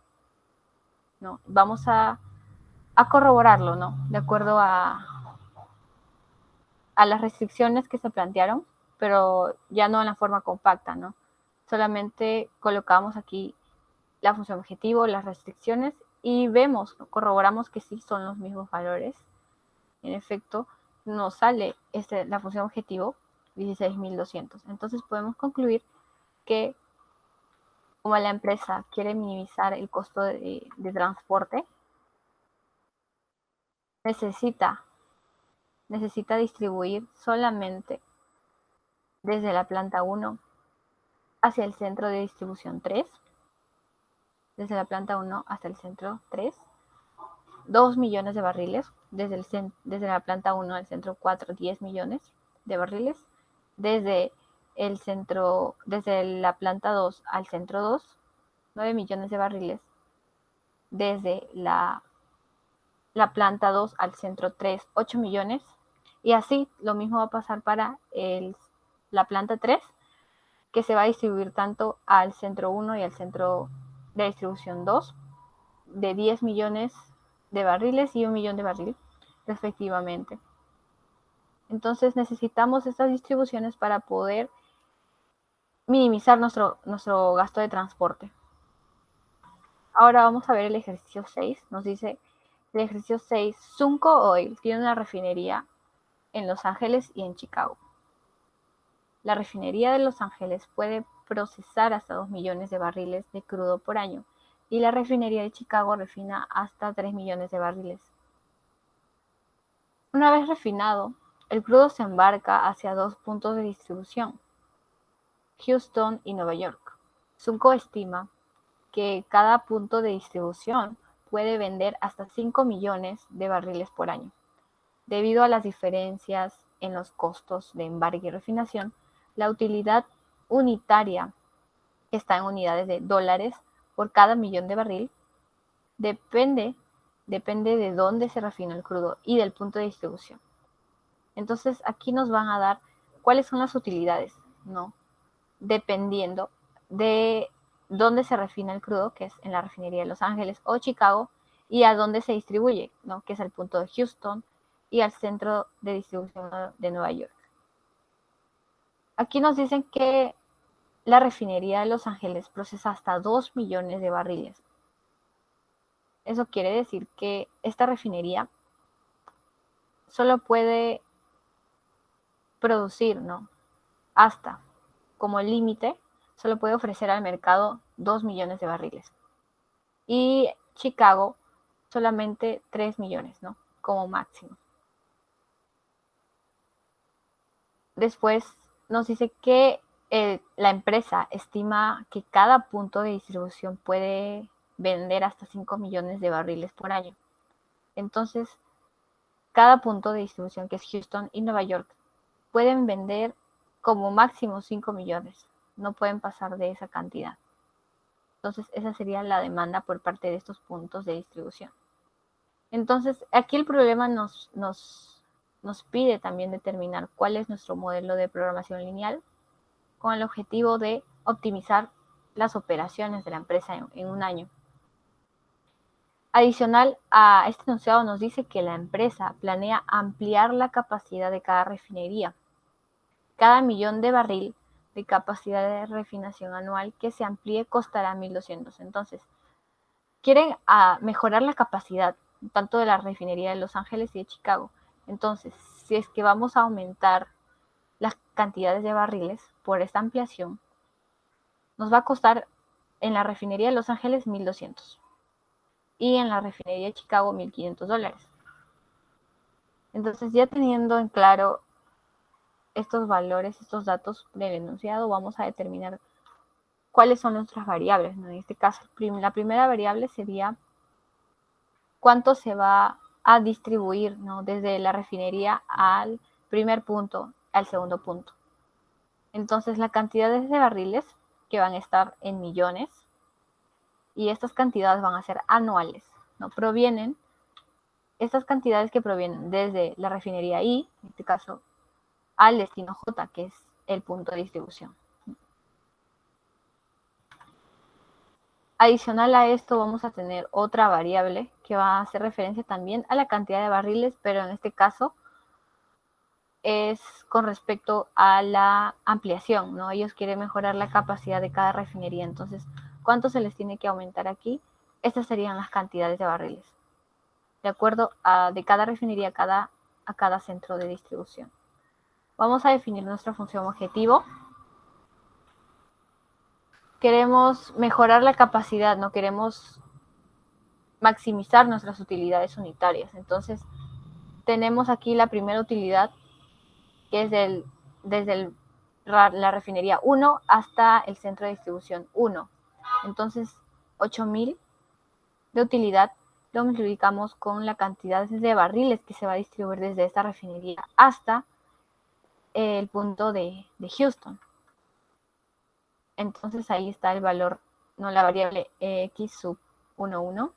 ¿no? Vamos a corroborarlo, ¿no? De acuerdo a las restricciones que se plantearon, pero ya no en la forma compacta, ¿no? Solamente colocamos aquí la función objetivo, las restricciones y corroboramos que sí son los mismos valores. En efecto, nos sale la función objetivo 16,200. Entonces podemos concluir que como la empresa quiere minimizar el costo de transporte, necesita distribuir solamente desde la planta 1 hacia el centro de distribución 3, desde la planta 1 hasta el centro 3, 2 millones de barriles, desde la planta 1 al centro 4, 10 millones de barriles, desde la planta 2 al centro 2, 9 millones de barriles, desde la planta 2 al centro 3, 8 millones, y así lo mismo va a pasar para la planta 3, que se va a distribuir tanto al centro 1 y al centro de distribución 2, de 10 millones de barriles y 1 millón de barriles, respectivamente. Entonces necesitamos estas distribuciones para poder minimizar nuestro gasto de transporte. Ahora vamos a ver el ejercicio 6. Nos dice el ejercicio 6, Sunco Oil tiene una refinería en Los Ángeles y en Chicago. La refinería de Los Ángeles puede procesar hasta 2 millones de barriles de crudo por año y la refinería de Chicago refina hasta 3 millones de barriles. Una vez refinado, el crudo se embarca hacia 2 puntos de distribución, Houston y Nueva York. Sunco estima que cada punto de distribución puede vender hasta 5 millones de barriles por año. Debido a las diferencias en los costos de embarque y refinación, la utilidad unitaria, que está en unidades de dólares por cada millón de barril, depende de dónde se refina el crudo y del punto de distribución. Entonces aquí nos van a dar cuáles son las utilidades, ¿no? Dependiendo de dónde se refina el crudo, que es en la refinería de Los Ángeles o Chicago, y a dónde se distribuye, ¿no? Que es el punto de Houston y al centro de distribución de Nueva York. Aquí nos dicen que la refinería de Los Ángeles procesa hasta 2 millones de barriles. Eso quiere decir que esta refinería solo puede producir, ¿no? Hasta, como límite, solo puede ofrecer al mercado 2 millones de barriles. Y Chicago solamente 3 millones, ¿no? Como máximo. Después nos dice que la empresa estima que cada punto de distribución puede vender hasta 5 millones de barriles por año. Entonces, cada punto de distribución, que es Houston y Nueva York, pueden vender como máximo 5 millones. No pueden pasar de esa cantidad. Entonces, esa sería la demanda por parte de estos puntos de distribución. Entonces, aquí el problema nos pide también determinar cuál es nuestro modelo de programación lineal con el objetivo de optimizar las operaciones de la empresa en un año. Adicional a este enunciado nos dice que la empresa planea ampliar la capacidad de cada refinería. Cada millón de barril de capacidad de refinación anual que se amplíe costará 1.200. Entonces, quieren mejorar la capacidad tanto de la refinería de Los Ángeles y de Chicago. Entonces, si es que vamos a aumentar las cantidades de barriles por esta ampliación, nos va a costar en la refinería de Los Ángeles 1.200 y en la refinería de Chicago $1.500. Entonces, ya teniendo en claro estos valores, estos datos del enunciado, vamos a determinar cuáles son nuestras variables, ¿no? En este caso, la primera variable sería cuánto se va a distribuir, ¿no? Desde la refinería al primer punto, al segundo punto. Entonces, las cantidades de barriles que van a estar en millones y estas cantidades van a ser anuales, ¿no? Estas cantidades que provienen desde la refinería I, en este caso, al destino J, que es el punto de distribución. Adicional a esto vamos a tener otra variable que va a hacer referencia también a la cantidad de barriles, pero en este caso es con respecto a la ampliación, ¿no? Ellos quieren mejorar la capacidad de cada refinería, entonces, ¿cuánto se les tiene que aumentar aquí? Estas serían las cantidades de barriles, de acuerdo de cada refinería a cada centro de distribución. Vamos a definir nuestra función objetivo. Queremos mejorar la capacidad, no queremos maximizar nuestras utilidades unitarias. Entonces, tenemos aquí la primera utilidad, que es desde la refinería 1 hasta el centro de distribución 1. Entonces, 8.000 de utilidad lo multiplicamos con la cantidad de barriles que se va a distribuir desde esta refinería hasta el punto de Houston. Entonces ahí está el valor, ¿no? La variable x sub 11.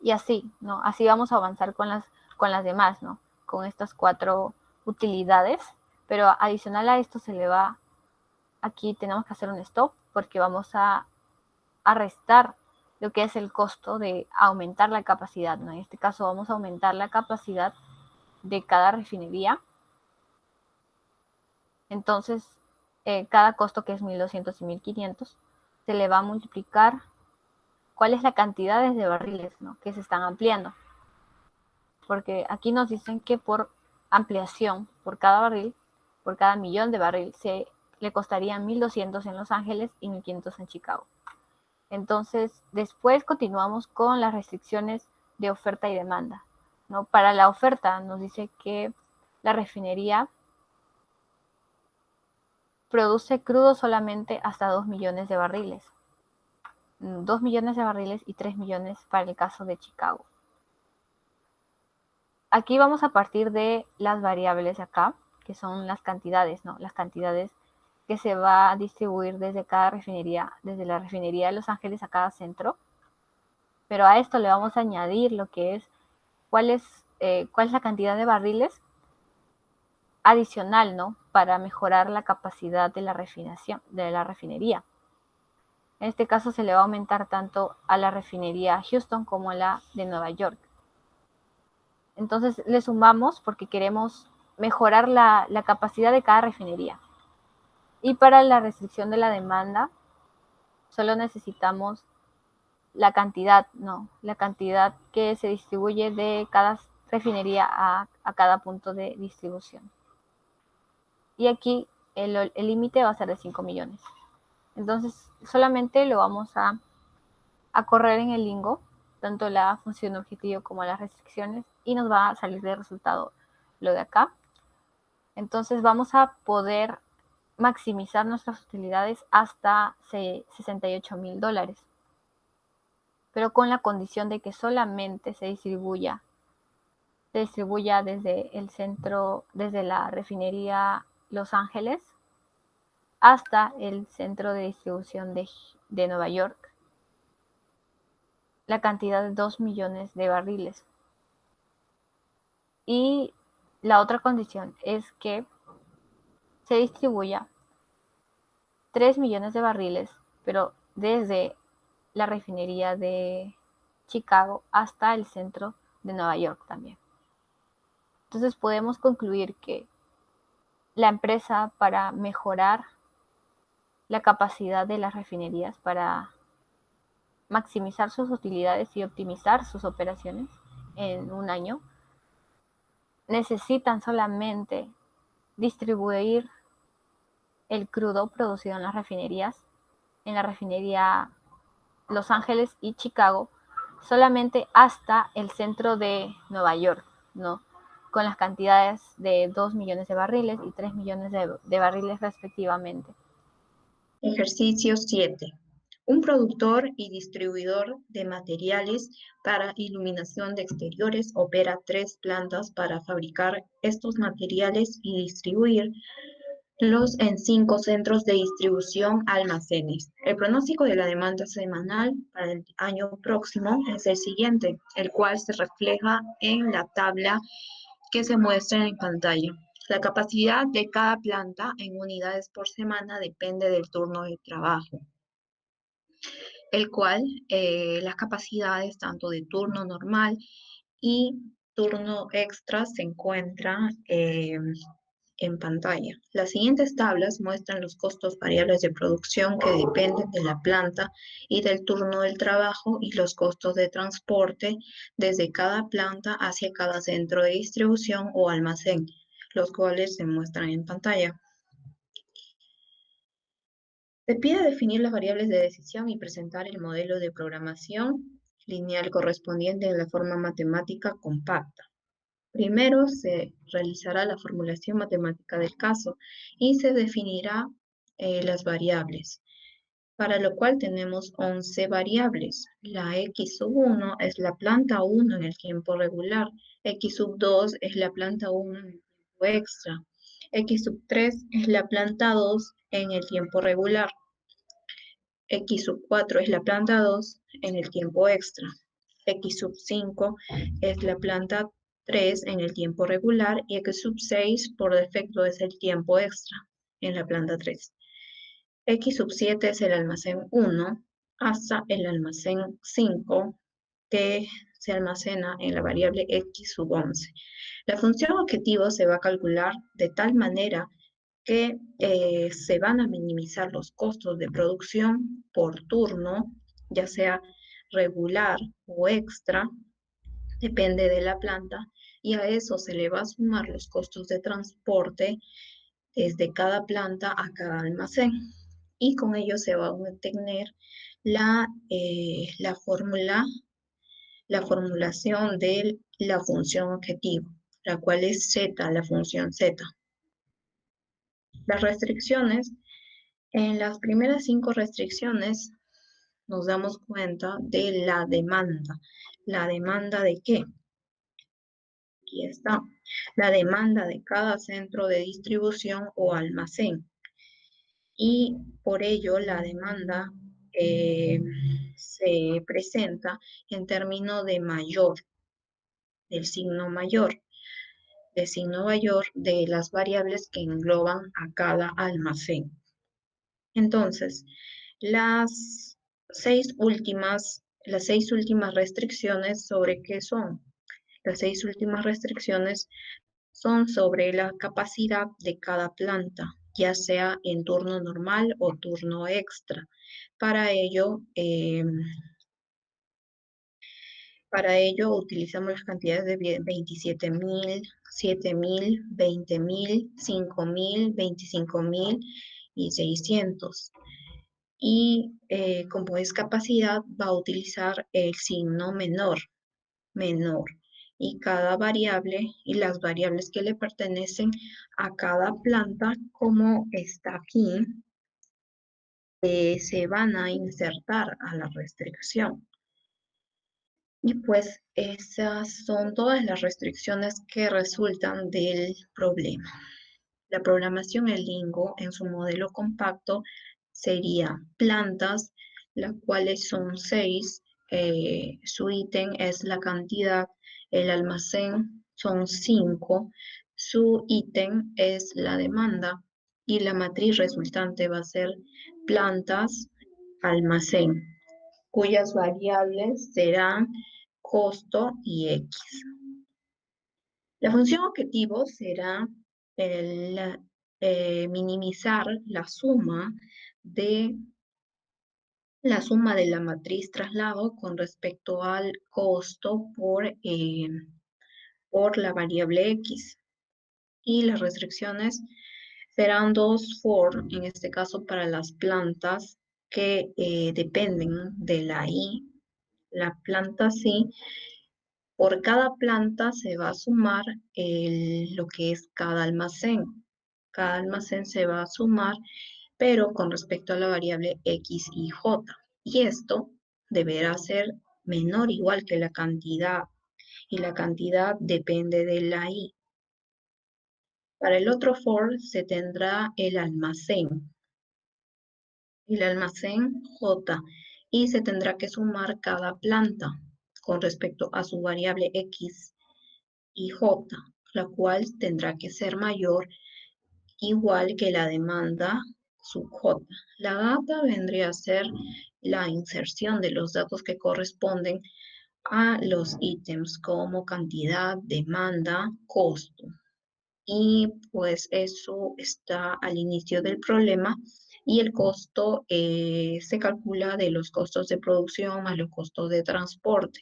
Y así, ¿no? Así vamos a avanzar con las demás, ¿no? Con estas 4 utilidades. Pero adicional a esto aquí tenemos que hacer un stop porque vamos a restar lo que es el costo de aumentar la capacidad, ¿no? En este caso vamos a aumentar la capacidad de cada refinería. Entonces, cada costo, que es 1.200 y 1.500, se le va a multiplicar cuál es la cantidad de barriles, ¿no?, que se están ampliando. Porque aquí nos dicen que por ampliación, por cada barril, por cada millón de barril, le costarían 1.200 en Los Ángeles y 1.500 en Chicago. Entonces, después continuamos con las restricciones de oferta y demanda, ¿no? Para la oferta nos dice que la refinería produce crudo solamente hasta 2 millones de barriles. 2 millones de barriles y 3 millones para el caso de Chicago. Aquí vamos a partir de las variables acá, que son las cantidades, ¿no? Las cantidades que se va a distribuir desde cada refinería, desde la refinería de Los Ángeles a cada centro. Pero a esto le vamos a añadir lo que es cuál es la cantidad de barriles adicional, ¿no?, para mejorar la capacidad de la refinación, de la refinería. En este caso se le va a aumentar tanto a la refinería Houston como a la de Nueva York. Entonces le sumamos porque queremos mejorar la capacidad de cada refinería. Y para la restricción de la demanda, solo necesitamos la cantidad, ¿no?, la cantidad que se distribuye de cada refinería a cada punto de distribución. Y aquí el límite va a ser de 5 millones. Entonces solamente lo vamos a correr en el lingo, tanto la función objetivo como las restricciones, y nos va a salir de resultado lo de acá. Entonces vamos a poder maximizar nuestras utilidades hasta $68,000, pero con la condición de que solamente se distribuya desde el centro, desde la refinería Los Ángeles hasta el centro de distribución de Nueva York, la cantidad de 2 millones de barriles. Y la otra condición es que se distribuya 3 millones de barriles, pero desde la refinería de Chicago hasta el centro de Nueva York también. Entonces podemos concluir que la empresa, para mejorar la capacidad de las refinerías, para maximizar sus utilidades y optimizar sus operaciones en un año, necesitan solamente distribuir el crudo producido en las refinerías, en la refinería Los Ángeles y Chicago, solamente hasta el centro de Nueva York, ¿no?, con las cantidades de 2 millones de barriles y 3 millones de barriles respectivamente. Ejercicio 7. Un productor y distribuidor de materiales para iluminación de exteriores opera 3 plantas para fabricar estos materiales y distribuirlos en 5 centros de distribución almacenes. El pronóstico de la demanda semanal para el año próximo es el siguiente, el cual se refleja en la tabla que se muestra en pantalla. La capacidad de cada planta en unidades por semana depende del turno de trabajo, el cual las capacidades tanto de turno normal y turno extra se encuentran en pantalla. Las siguientes tablas muestran los costos variables de producción que dependen de la planta y del turno del trabajo, y los costos de transporte desde cada planta hacia cada centro de distribución o almacén, los cuales se muestran en pantalla. Se pide definir las variables de decisión y presentar el modelo de programación lineal correspondiente en la forma matemática compacta. Primero se realizará la formulación matemática del caso y se definirá las variables, para lo cual tenemos 11 variables. La X sub 1 es la planta 1 en el tiempo regular, X sub 2 es la planta 1 en el tiempo extra, X sub 3 es la planta 2 en el tiempo regular, X sub 4 es la planta 2 en el tiempo extra, X sub 5 es la planta 3 en el tiempo regular y X sub 6 por defecto es el tiempo extra en la planta 3. X sub 7 es el almacén 1, hasta el almacén 5, que se almacena en la variable x sub 11. La función objetivo se va a calcular de tal manera que se van a minimizar los costos de producción por turno, ya sea regular o extra, depende de la planta, y a eso se le va a sumar los costos de transporte desde cada planta a cada almacén. Y con ello se va a obtener la formulación de la función objetivo, la cual es z, la función z. Las restricciones, en las primeras 5 restricciones nos damos cuenta de la demanda. ¿La demanda de qué? Aquí está. La demanda de cada centro de distribución o almacén. Y por ello la demanda se presenta en términos de mayor, del signo mayor, de las variables que engloban a cada almacén. Entonces, las 6 últimas restricciones, ¿sobre qué son? Las 6 últimas restricciones son sobre la capacidad de cada planta, ya sea en turno normal o turno extra. Para ello utilizamos las cantidades de 27.000, 7.000, 20.000, 5.000, 25.000 y 600. Y como es capacidad, va a utilizar el signo menor. Y cada variable y las variables que le pertenecen a cada planta, como está aquí, se van a insertar a la restricción. Y pues esas son todas las restricciones que resultan del problema. La programación en Lingo en su modelo compacto sería plantas, las cuales son 6, su ítem es la cantidad, el almacén son 5, su ítem es la demanda y la matriz resultante va a ser plantas, almacén, cuyas variables serán costo y X. La función objetivo será minimizar la suma de la matriz traslado con respecto al costo por la variable X. Y las restricciones serán 2 for, en este caso para las plantas que dependen de la I. La planta sí. Por cada planta se va a sumar lo que es cada almacén. Cada almacén se va a sumar, pero con respecto a la variable X y J. Y esto deberá ser menor o igual que la cantidad. Y la cantidad depende de la I. Para el otro for se tendrá el almacén J. Y se tendrá que sumar cada planta con respecto a su variable X y J, la cual tendrá que ser mayor igual que la demanda sub J. La data vendría a ser la inserción de los datos que corresponden a los ítems como cantidad, demanda, costo. Y pues eso está al inicio del problema y el costo se calcula de los costos de producción más los costos de transporte,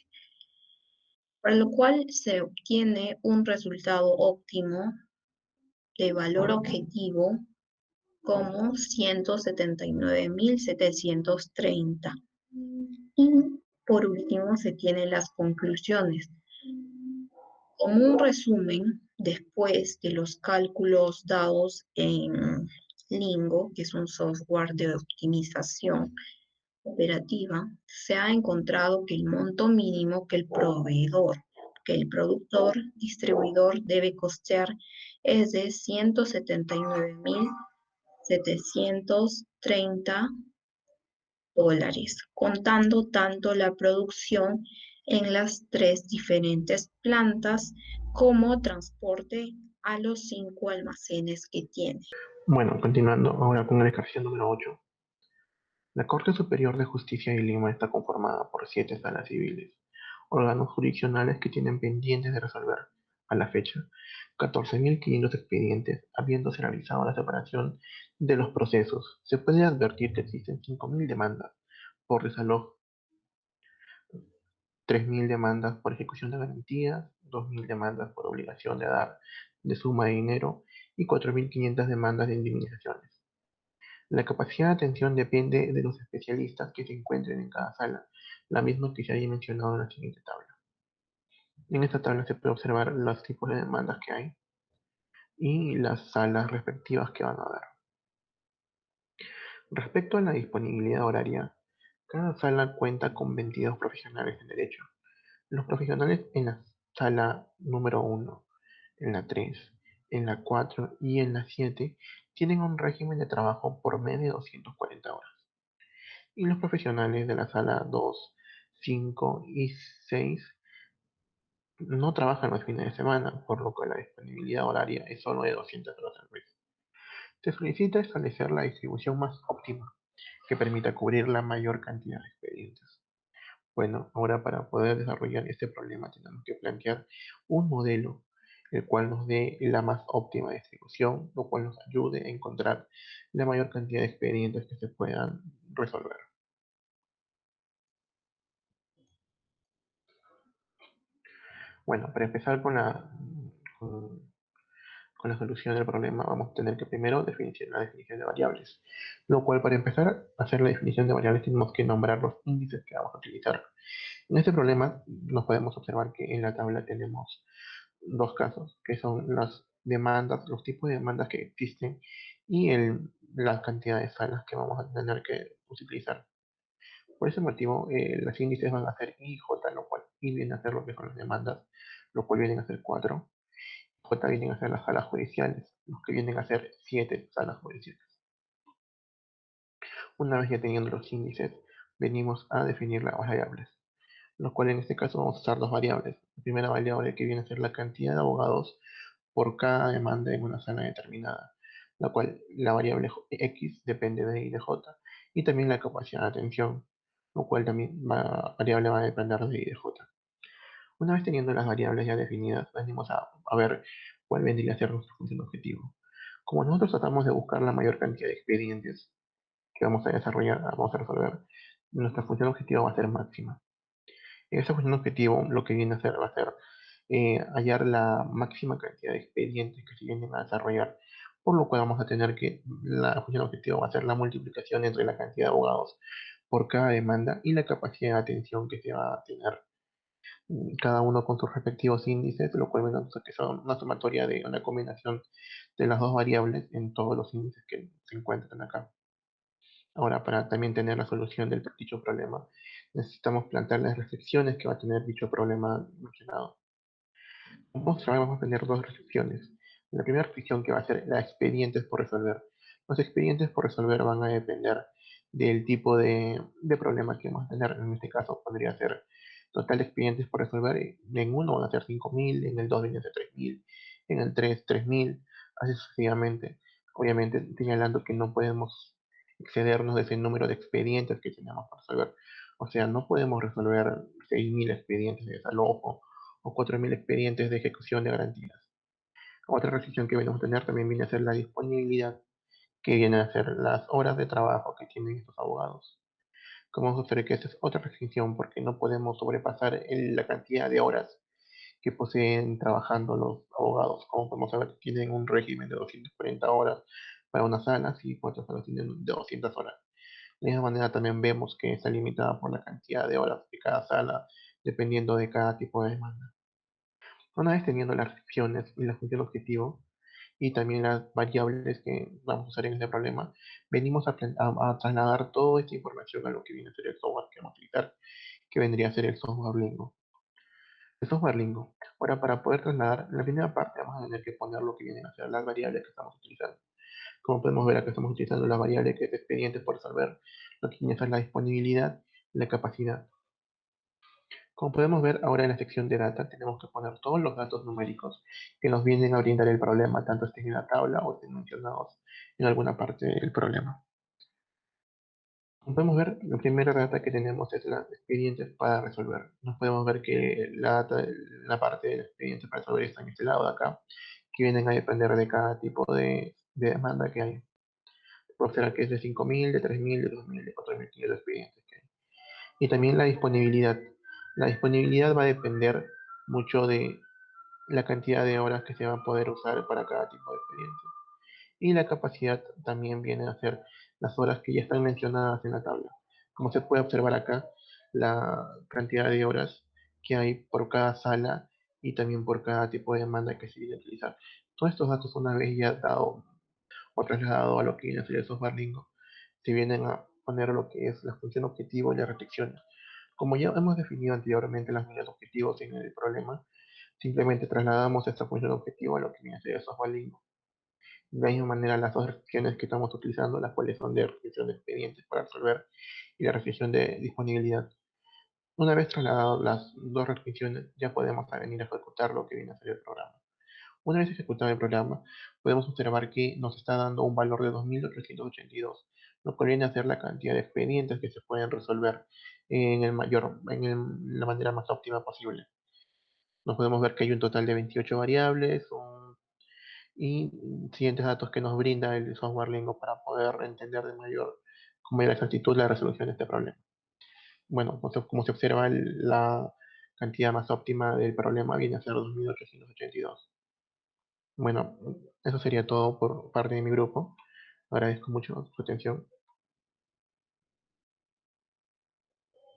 para lo cual se obtiene un resultado óptimo de valor objetivo como 179.730. Y por último se tienen las conclusiones. Como un resumen, después de los cálculos dados en Lingo, que es un software de optimización operativa, se ha encontrado que el monto mínimo que el productor distribuidor debe costear es de 179.730 dólares, contando tanto la producción en las 3 diferentes plantas como transporte a los 5 almacenes que tiene. Bueno, continuando ahora con el ejercicio número 8. La Corte Superior de Justicia de Lima está conformada por 7 salas civiles, órganos jurisdiccionales que tienen pendientes de resolver, a la fecha, 14.500 expedientes, habiéndose realizado la separación de los procesos. Se puede advertir que existen 5.000 demandas por desalojo, 3.000 demandas por ejecución de garantías, 2.000 demandas por obligación de dar de suma de dinero y 4.500 demandas de indemnizaciones. La capacidad de atención depende de los especialistas que se encuentren en cada sala, la misma que se haya mencionado en la siguiente tabla. En esta tabla se puede observar los tipos de demandas que hay y las salas respectivas que van a haber. Respecto a la disponibilidad horaria, cada sala cuenta con 22 profesionales en derecho. Los profesionales en la sala número 1, en la 3, en la 4 y en la 7 tienen un régimen de trabajo por medio de 240 horas. Y los profesionales de la sala 2, 5 y 6 no trabajan los fines de semana, por lo que la disponibilidad horaria es solo de 200 horas al mes. Se solicita establecer la distribución más óptima que permita cubrir la mayor cantidad de expedientes. Bueno, ahora para poder desarrollar este problema tenemos que plantear un modelo el cual nos dé la más óptima distribución, lo cual nos ayude a encontrar la mayor cantidad de expedientes que se puedan resolver. Bueno, para empezar con, con la solución del problema, vamos a tener que primero definir la definición de variables. Lo cual, para empezar a hacer la definición de variables, tenemos que nombrar los índices que vamos a utilizar. En este problema, nos podemos observar que en la tabla tenemos dos casos, que son las demandas, los tipos de demandas que existen y la cantidad de salas que vamos a tener que utilizar. Por ese motivo, los índices van a ser I y J, lo cual I viene a ser lo que son las demandas, lo cual vienen a ser 4. J vienen a ser las salas judiciales, los que vienen a ser 7 salas judiciales. Una vez ya teniendo los índices, venimos a definir las variables, lo cual en este caso vamos a usar dos variables. La primera variable que viene a ser la cantidad de abogados por cada demanda en una sala determinada, la cual la variable X depende de I de J, y también la capacidad de atención, lo cual también la variable va a depender de I de J. Una vez teniendo las variables ya definidas, venimos a ver cuál vendría a ser nuestra función objetivo. Como nosotros tratamos de buscar la mayor cantidad de expedientes que vamos a desarrollar, vamos a resolver, nuestra función objetiva va a ser máxima. Esa función objetivo lo que viene a hacer va a ser hallar la máxima cantidad de expedientes que se vienen a desarrollar, por lo cual vamos a tener que la función objetivo va a ser la multiplicación entre la cantidad de abogados por cada demanda y la capacidad de atención que se va a tener, cada uno con sus respectivos índices, lo cual vemos que son una sumatoria de una combinación de las dos variables en todos los índices que se encuentran acá. Ahora, para también tener la solución del dicho problema, necesitamos plantear las restricciones que va a tener dicho problema mencionado. Como vamos a tener dos restricciones. La primera restricción que va a ser la expedientes por resolver. Los expedientes por resolver van a depender del tipo de problema que vamos a tener. En este caso podría ser total de expedientes por resolver. En uno van a ser 5.000, en el 2 viene a ser 3.000, en el 3 3.000, así sucesivamente. Obviamente señalando que no podemos excedernos de ese número de expedientes que tenemos para resolver. O sea, no podemos resolver 6.000 expedientes de desalojo o 4.000 expedientes de ejecución de garantías. Otra restricción que venimos a tener también viene a ser la disponibilidad, que viene a ser las horas de trabajo que tienen estos abogados. Como vamos a observar que esa es otra restricción porque no podemos sobrepasar la cantidad de horas que poseen trabajando los abogados. Como podemos ver, tienen un régimen de 240 horas para una sala, y otras salas tienen de 200 horas. De esa manera también vemos que está limitada por la cantidad de horas de cada sala, dependiendo de cada tipo de demanda. Una vez teniendo las restricciones y la función objetivo, y también las variables que vamos a usar en este problema, venimos a trasladar toda esta información a lo que viene a ser el software que vamos a utilizar, que vendría a ser el software Lingo. El software Lingo. Ahora, para poder trasladar, en la primera parte vamos a tener que poner lo que vienen a ser las variables que estamos utilizando. Como podemos ver, acá estamos utilizando las variables que es expedientes por resolver, lo que viene a ser la disponibilidad y la capacidad. Como podemos ver ahora en la sección de data, tenemos que poner todos los datos numéricos que nos vienen a brindar el problema, tanto estén en la tabla o estén mencionados en alguna parte del problema. Como podemos ver, la primera data que tenemos es la de expedientes para resolver. Nos podemos ver que la parte del expediente para resolver está en este lado de acá, que vienen a depender de cada tipo de demanda que hay. Puede ser que es de 5.000, de 3.000, de 2.000, de 4.000 expedientes que hay. Y también la disponibilidad. La disponibilidad va a depender mucho de la cantidad de horas que se va a poder usar para cada tipo de expediente. Y la capacidad también viene a ser las horas que ya están mencionadas en la tabla. Como se puede observar acá, la cantidad de horas que hay por cada sala y también por cada tipo de demanda que se quiere utilizar. Todos estos datos, una vez ya dado o trasladado a lo que viene a ser el software Lingo, se vienen a poner lo que es la función objetivo y las restricciones. Como ya hemos definido anteriormente las medidas objetivos en el problema, simplemente trasladamos esta función objetivo a lo que viene a ser el software Lingo. De la misma manera, las dos restricciones que estamos utilizando, las cuales son de restricción de expedientes para resolver y la restricción de disponibilidad. Una vez trasladadas las dos restricciones, ya podemos venir a ejecutar lo que viene a ser el programa. Una vez ejecutado el programa, podemos observar que nos está dando un valor de 2.882, lo cual viene a ser la cantidad de expedientes que se pueden resolver en la manera más óptima posible. Nos podemos ver que hay un total de 28 variables, y siguientes datos que nos brinda el software Lingo para poder entender con mayor exactitud la resolución de este problema. Bueno, como se observa, la cantidad más óptima del problema viene a ser 2.882. Bueno, eso sería todo por parte de mi grupo. Agradezco mucho su atención.